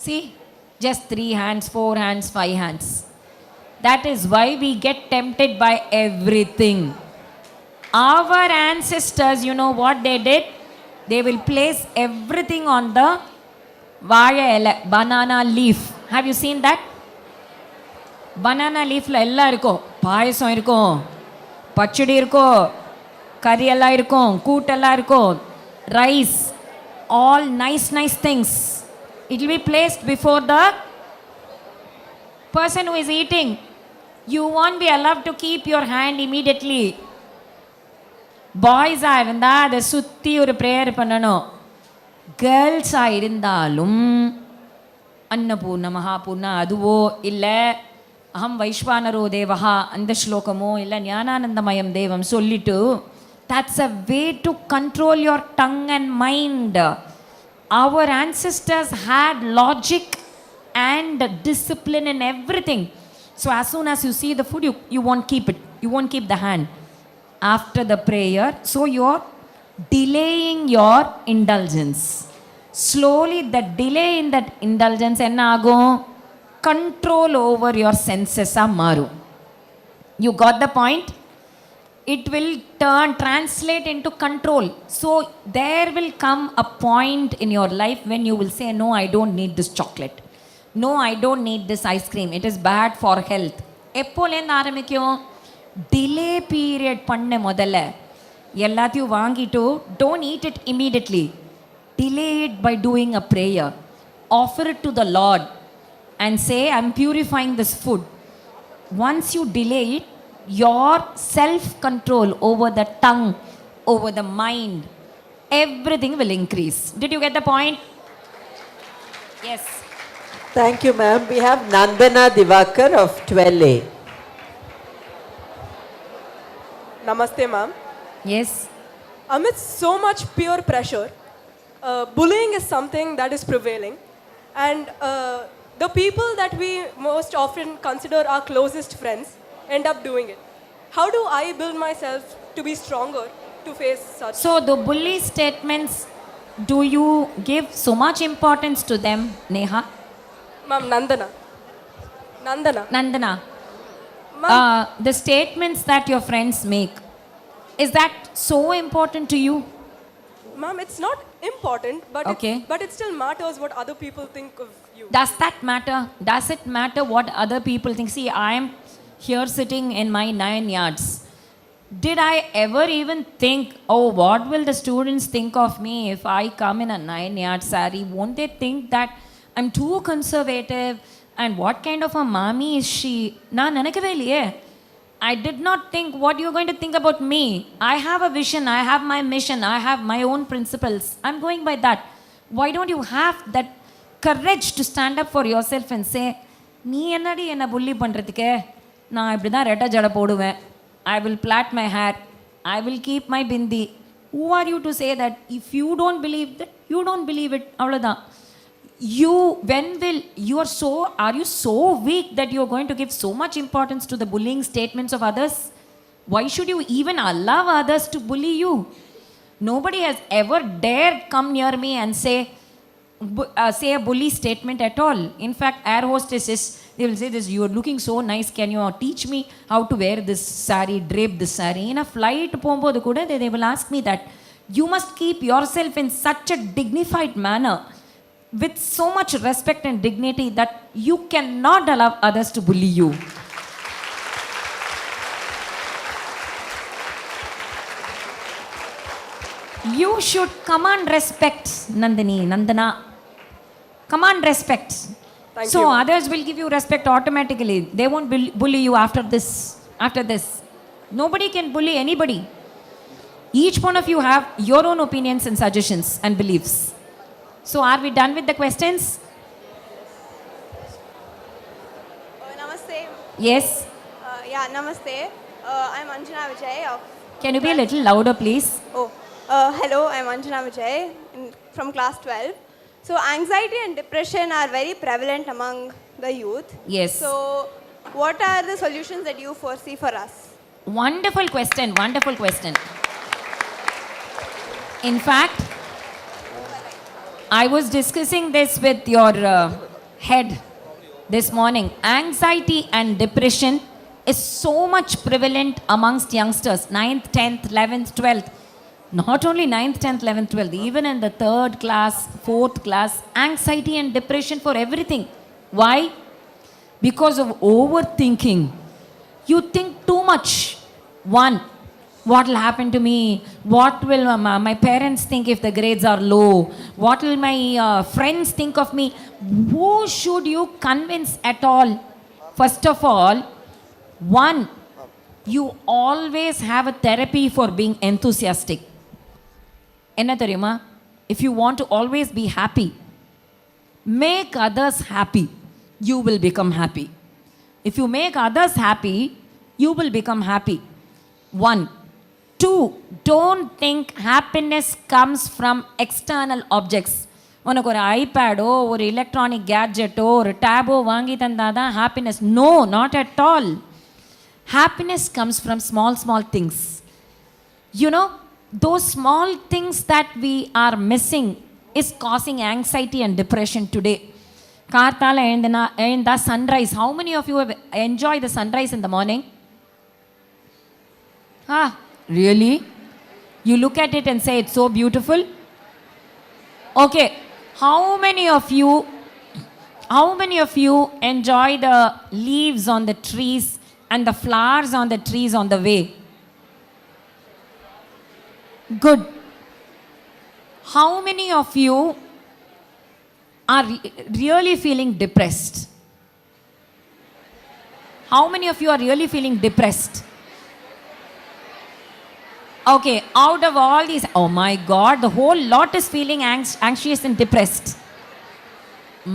See, just 3 hands, 4 hands, 5 hands. That is why we get tempted by everything. Our ancestors, you know what they did? They will place everything on the banana leaf. Have you seen that? Banana leaf la ella irukum. Payasam irukum. Pachadi irukum. Curry ella irukum. Koot ella irukum. Rice. All nice things. It will be placed before the person who is eating. You won't be allowed to keep your hand immediately. Boys ஆ இருந்தா அதை சுற்றி ஒரு prayer பண்ணணும். Girls ஆ இருந்தாலும் அன்னபூர்ண மகாபூர்ண அதுவோ இல்லை அஹம் வைஸ்வானரோ தேவஹா அந்த ஸ்லோகமோ இல்லை ஞானானந்தமயம் தேவம் சொல்லிட்டு, that's a way to control your tongue and mind. Our ancestors had logic and discipline in everything. So as soon as you see the food, you won't keep it. You won't keep the hand after the prayer. So you're delaying your indulgence. Slowly the delay in that indulgence enna agum, control over your senses ah maru. You got the point? It will translate into control. So there will come a point in your life when you will say, no, I don't need this chocolate. No, I don't need this ice cream. It is bad for health. எப்போலேருந்து ஆரம்பிக்கும்? Delay period பண்ண முதல்ல எல்லாத்தையும் வாங்கிட்டு don't eat it immediately. Delay it by doing a prayer. Offer it to the Lord and say, I'm purifying this food. Once you delay it, your self-control over the tongue, over the mind, everything will increase. Did you get the point? Yes. Thank you, ma'am. We have Nandana Divakar of 12A. Namaste, ma'am. Yes. Amidst so much peer pressure, bullying is something that is prevailing, and the people that we most often consider our closest friends end up doing it. How do I build myself to be stronger to face such? So the bully statements, do you give so much importance to them, Neha? Ma'am, Nandana. The statements that your friends make, is that so important to you? Ma'am, it's not important, but okay. But it still matters what other people think of you. Does that matter? Does it matter what other people think? See, I am here sitting in my 9 yards. Did I ever even think, oh, what will the students think of me if I come in a 9-yard saree? Won't they think that I'm too conservative? And what kind of a mommy is she? Na nanakave liye. I did not think what you're going to think about me. I have a vision, I have my mission, I have my own principles. I'm going by that. Why don't you have that courage to stand up for yourself and say, நீ என்னடி என்ன புள்ளி பண்ணுறதுக்கு நான் இப்படி தான் ரெட்டை ஜடை போடுவேன் I will plait my hair I will keep my bindi who are you to say that if you don't believe that you don't believe it அவ்வளோதான் are you so weak that you are going to give so much importance to the bullying statements of others? Why should you even allow others to bully you? Nobody has ever dared come near me and say a bully statement at all. In fact, air hostesses, they will say this, you are looking so nice, can you teach me how to wear this sari, drape this sari? In a flight, they will ask me that. You must keep yourself in such a dignified manner, with so much respect and dignity, that you cannot allow others to bully you. You should command respect, Nandana. Command respect. Thank so you. Others will give you respect automatically. They won't bully you after this. Nobody can bully anybody. Each one of you have your own opinions and suggestions and beliefs. So are we done with the questions? Namaste. Yes. Namaste. I'm Anjana Vijay. Can you be a little louder, please? Hello, I'm Anjana Vijay from class 12. So anxiety and depression are very prevalent among the youth. Yes. So what are the solutions that you foresee for us? Wonderful question, wonderful question. In fact, I was discussing this with your head this morning. Anxiety and depression is so much prevalent amongst youngsters, 9th, 10th, 11th, 12th. Not only 9th, 10th, 11th, 12th, even in the 3rd class, 4th class, anxiety and depression for everything. Why? Because of overthinking. You think too much. One, what will happen to me? What will my parents think if the grades are low? What will my friends think of me? Who should you convince at all? First of all, one, you always have a therapy for being enthusiastic. Enna theriyuma? If you want to always be happy, make others happy, you will become happy. If you make others happy, you will become happy. 1. 2, don't think happiness comes from external objects. உனக்கு ஒரு ஐபேடோ ஒரு electronic கேட்ஜெட்டோ ஒரு டேபோ வாங்கி தந்தாதான் happiness. No, not at all. Happiness comes from small things. You know, those small things that we are missing is causing anxiety and depression today. Kaarthala எழுந்தா sunrise. How many of you have enjoyed the sunrise in the morning? Really? You look at it and say it's so beautiful? Okay. How many of you enjoy the leaves on the trees and the flowers on the trees on the way? Good. How many of you are really feeling depressed? How many of you are really feeling depressed? Okay, out of all these, oh my God, the whole lot is feeling anxious and depressed.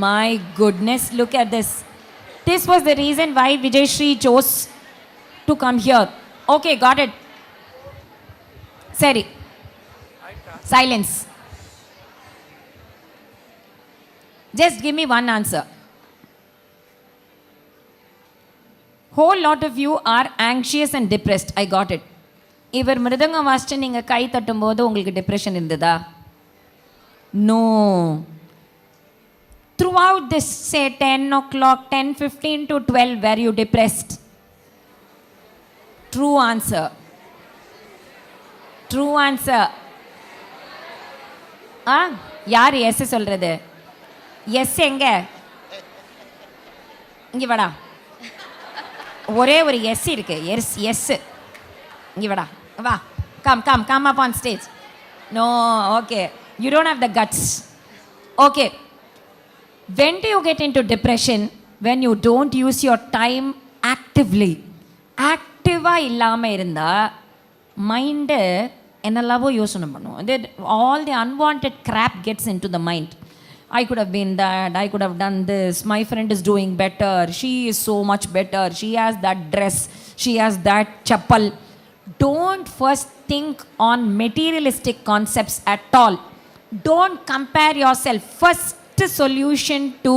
My goodness, look at this. This was the reason why Vijay Shri chose to come here. Okay, got it. Sorry. Silence. Just give me one answer. Whole lot of you are anxious and depressed. I got it. இவர் மிருதங்கம் வாசிச்சு நீங்கள் கை தட்டும் போது உங்களுக்கு depression இருந்ததா? No. Throughout this, say 10 o'clock, 10:15 to 12, were you depressed? True answer. True answer. யார் S சொல்றது? S எங்க? இங்கே வாடா. ஒரே ஒரு எஸ் இருக்கு. எஸ் இங்கே வாடா. Va, come up on stage. No, okay. You don't have the guts. Okay. When do you get into depression? When you don't use your time actively. Active ஆக்டிவாக இல்லாமல் இருந்தால் மைண்டு என்னெல்லாவோ யோசனை பண்ணும். All the unwanted crap gets into the mind. I could have been that, I could have done this, my friend is doing better, she is so much better, she has that dress, she has that chappal. Don't first think on materialistic concepts at all. Don't compare yourself. First solution to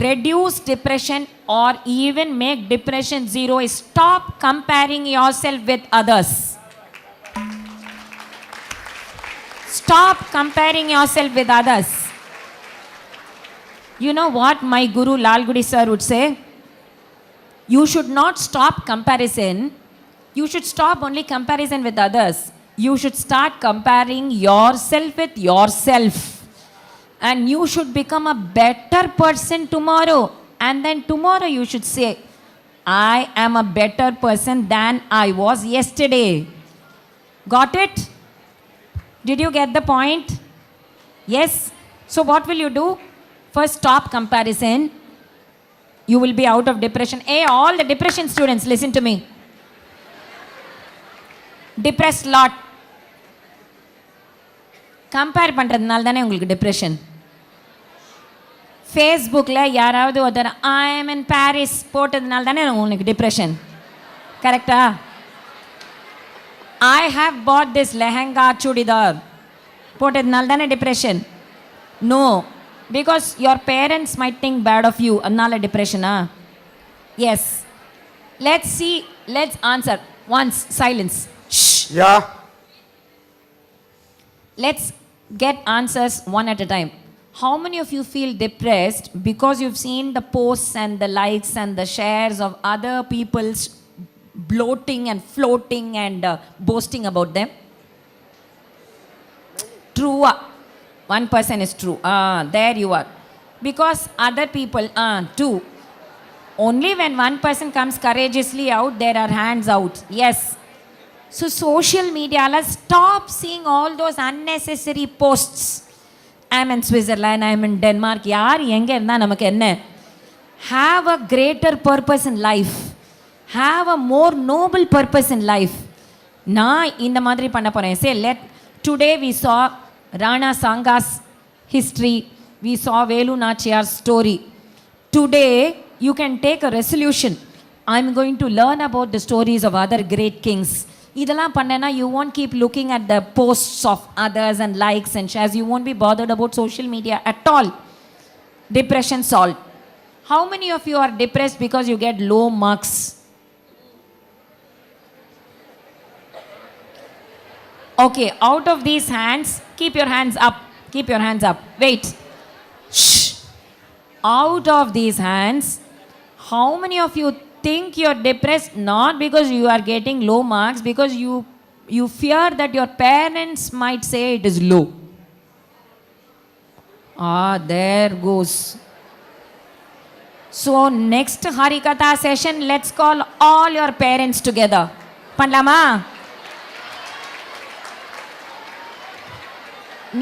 reduce depression or even make depression zero is stop comparing yourself with others. Stop comparing yourself with others. You know what my guru Lalgudi sir would say? You should not stop comparison. You should stop only comparison with others. You should start comparing yourself with yourself. And you should become a better person tomorrow. And then tomorrow you should say, I am a better person than I was yesterday. Got it? Did you get the point? Yes? So what will you do? First stop comparison. You will be out of depression. Hey, all the depression students, listen to me. Depressed lot. Compare பண்ணுறதுனால தானே உங்களுக்கு depression. ஃபேஸ்புக்கில் யாராவது ஒருத்தர் I am in Paris போட்டதுனால தானே உங்களுக்கு depression. கரெக்டா? I have bought this lehenga churidar போட்டதுனால தானே depression. No, because your parents might think bad of you, அதனால டிப்ரெஷனா? Yes. Let's see, let's answer once. Silence. Ya. Let's get answers one at a time. How many of you feel depressed because you've seen the posts and the likes and the shares of other people's bloating and floating and boasting about them? True. One person is true. There you are. Because other people, too. Only when one person comes courageously out, there are hands out. Yes. So social media, let's stop seeing all those unnecessary posts. I'm in Switzerland, I'm in Denmark. Yaar enge irundha namakku enna? Have a greater purpose in life. Have a more noble purpose in life. Na indha madri panna poren. Say today we saw Rana Sanga's history. We saw Velu Nachiyar's story. Today you can take a resolution. I'm going to learn about the stories of other great kings. இதெல்லாம் பண்ணனா you won't keep looking at the posts of others and likes and shares. You won't be bothered about social media at all. Depression solved. How many of you are depressed because you get low marks? Okay, out of these hands, keep your hands up. Keep your hands up. Wait. Shh. Out of these hands, how many of you think you're depressed not because you are getting low marks, because you fear that your parents might say it is low? There goes. So next Harikatha session, let's call all your parents together. Panlama?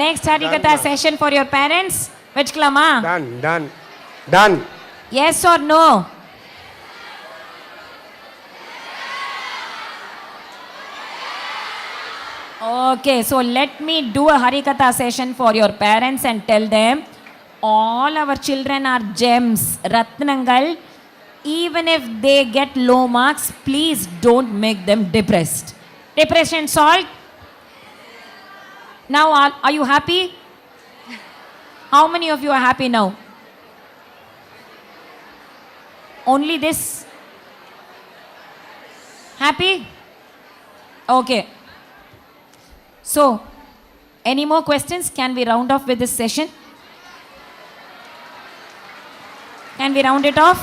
Next Harikatha session for your parents. Vechklama? Done. Yes or no? Okay, so let me do a Harikatha session for your parents and tell them all our children are gems, Ratnangal. Even if they get low marks, please don't make them depressed. Depression solved? Now, are you happy? How many of you are happy now? Only this? Happy? Okay. So, any more questions? Can we round off with this session? Can we round it off?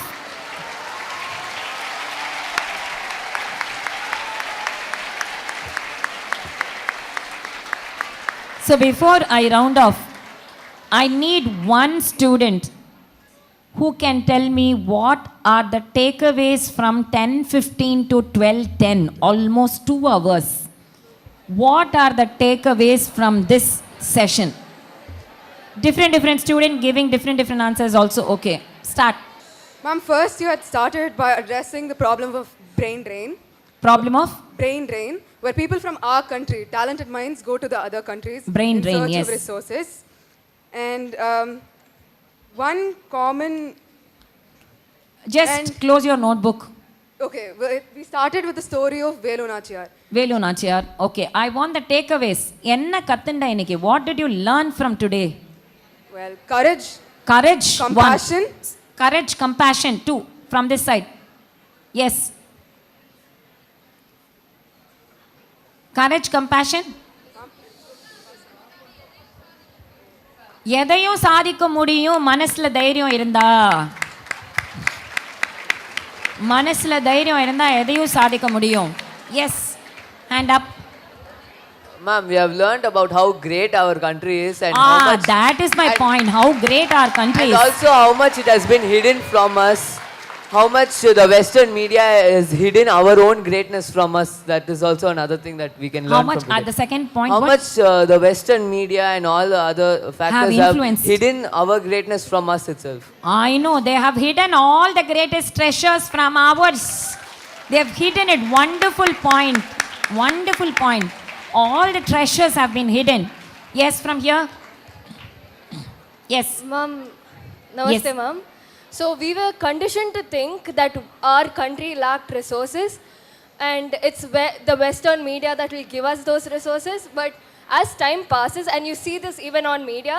So before I round off, I need one student who can tell me what are the takeaways from 10:15 to 12:10, almost 2 hours. What are the takeaways from this session? Different student giving different answers also. Okay, start. Ma'am, first you had started by addressing the problem of brain drain. Problem of? Brain drain, where people from our country, talented minds, go to the other countries Brain in drain, search yes. of resources. And one common... Just close your notebook. Okay, we started with the story of Velu Nachiyar. Velu Nachiyar. Okay, I want the takeaways. Enna kathunda iniki? What did you learn from today? Well, courage. Courage. Compassion. 1. Courage, compassion. 2. From this side. Yes. Courage, compassion. எதையும் சாதிக்க முடியும் மனசுல தைரியம் இருந்தா. மனசுல தைரியம் இருந்தா எதையும் சாதிக்க முடியும். Yes. Hand up. Ma'am, we have learned about how great our country is and how much... that is my point. How great our country is. And also how much it has been hidden from us. How much the Western media has hidden our own greatness from us. That is also another thing that we can learn How much, from today. the second point, how what? much the Western media and all the other factors have hidden our greatness from us itself. I know, they have hidden all the greatest treasures from ours. They have hidden it. Wonderful point. Wonderful point. All the treasures have been hidden. Yes, from here. Yes. Ma'am, namaste, Yes. ma'am. So we were conditioned to think that our country lacked resources and it's the Western media that will give us those resources. But as time passes, and you see this even on media,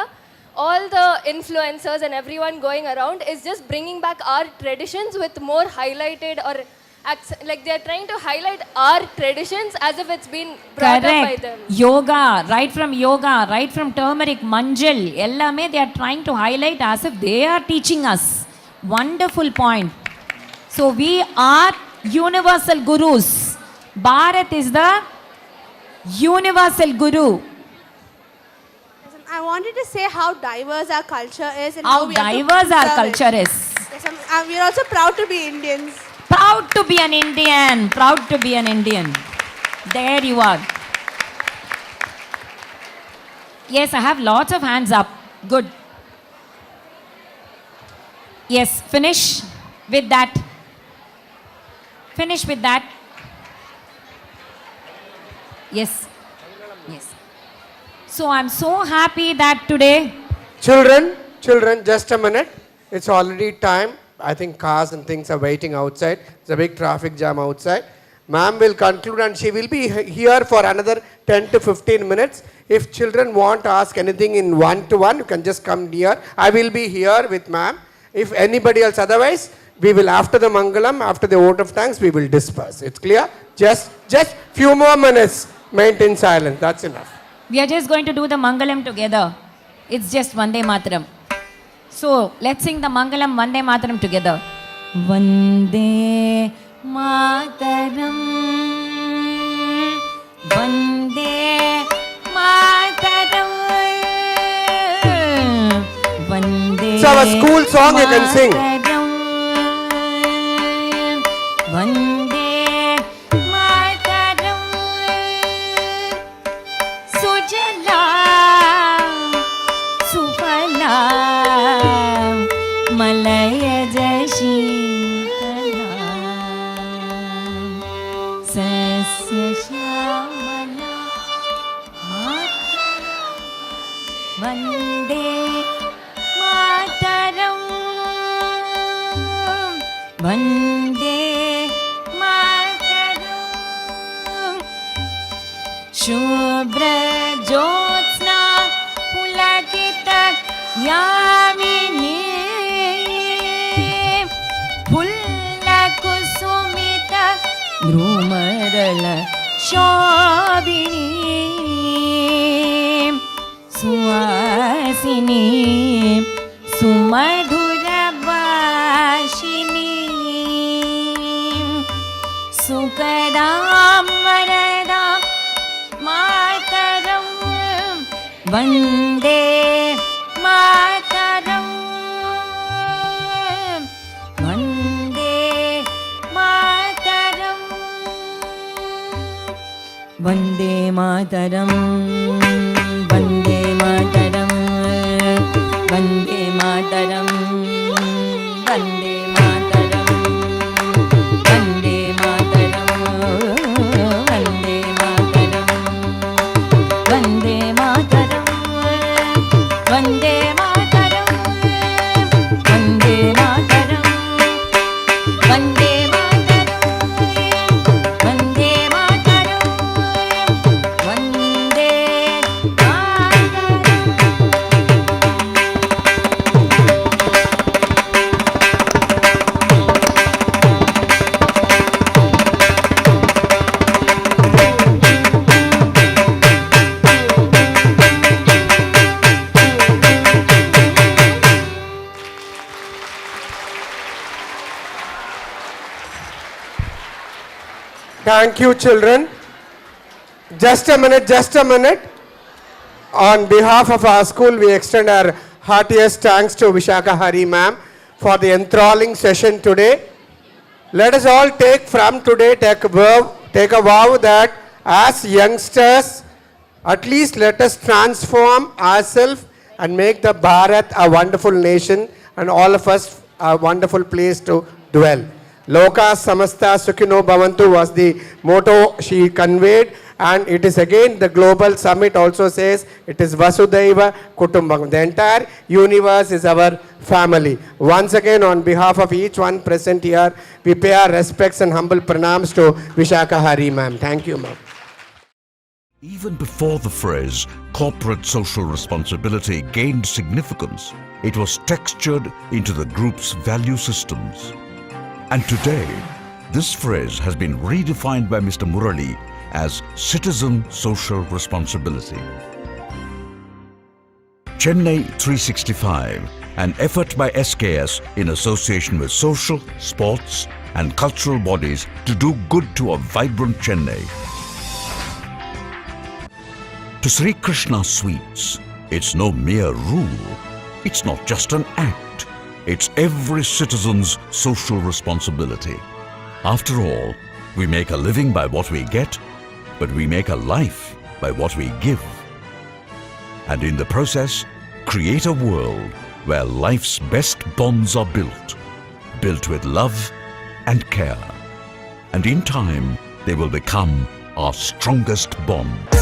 all the influencers and everyone going around is just bringing back our traditions with more highlighted or like they're trying to highlight our traditions as if it's been brought up by them. Yoga, right from turmeric, manjal, ellame they are trying to highlight as if they are teaching us. Wonderful point. So we are universal gurus. Bharat is the universal guru. I wanted to say how diverse our culture is and How we have to diverse our preserve it. culture is. Yes, we are also proud to be Indians. Proud to be an Indian. Proud to be an Indian. There you are. Yes, I have lots of hands up. Good. Yes, finish with that. Finish with that. Yes. Yes. So I'm so happy that today... Children, just a minute. It's already time. I think cars and things are waiting outside. There's a big traffic jam outside. Ma'am will conclude and she will be here for another 10 to 15 minutes. If children want to ask anything in one-to-one, you can just come here. I will be here with ma'am. If anybody else otherwise, we will after the Mangalam, after the vote of thanks, we will disperse. It's clear? Just few more minutes. Maintain silence. That's enough. We are just going to do the Mangalam together. It's just Vande Mataram. So, let's sing the Mangalam Vande Mataram together. Vande Mataram. Vande Mataram. Vande It's our school song, you can sing. Vande Mataram. Sujala Sufala Malaya Jashitala Sasya Shamala Mataram Vande Mataram Vande Mataram Shubhra Jyotsna Pulakita Yamini Pulla Kusumita Dhrumadala Shobini Suhasini Sumadhura Vashini Sukadam Varadam Mataram Vande Mataram Vande Mataram Vande Mataram Vande Mataram Vande Mataram Vande Mataram Vande Mataram Thank you, children. Just a minute. On behalf of our school, we extend our heartiest thanks to Vishakha Hari ma'am for the enthralling session today. Let us all take a vow that as youngsters, at least let us transform ourselves and make the Bharat a wonderful nation and all of us a wonderful place to dwell. Loka Samasta Sukhino Bhavantu was the motto she conveyed, and it is again the global summit also says it is Vasudhaiva Kutumbakam. The entire universe is our family. Once again, on behalf of each one present here, we pay our respects and humble pranams to Vishakha Hari ma'am. Thank you, ma'am. Even before the phrase corporate social responsibility gained significance, it was textured into the group's value systems. And today, this phrase has been redefined by Mr. Murali as citizen social responsibility. Chennai 365, an effort by SKS in association with social, sports and cultural bodies to do good to a vibrant Chennai. To Sri Krishna Sweets, it's no mere rule. It's not just an act. It's every citizen's social responsibility. After all, we make a living by what we get, but we make a life by what we give. And in the process, create a world where life's best bonds are built with love and care. And in time, they will become our strongest bond.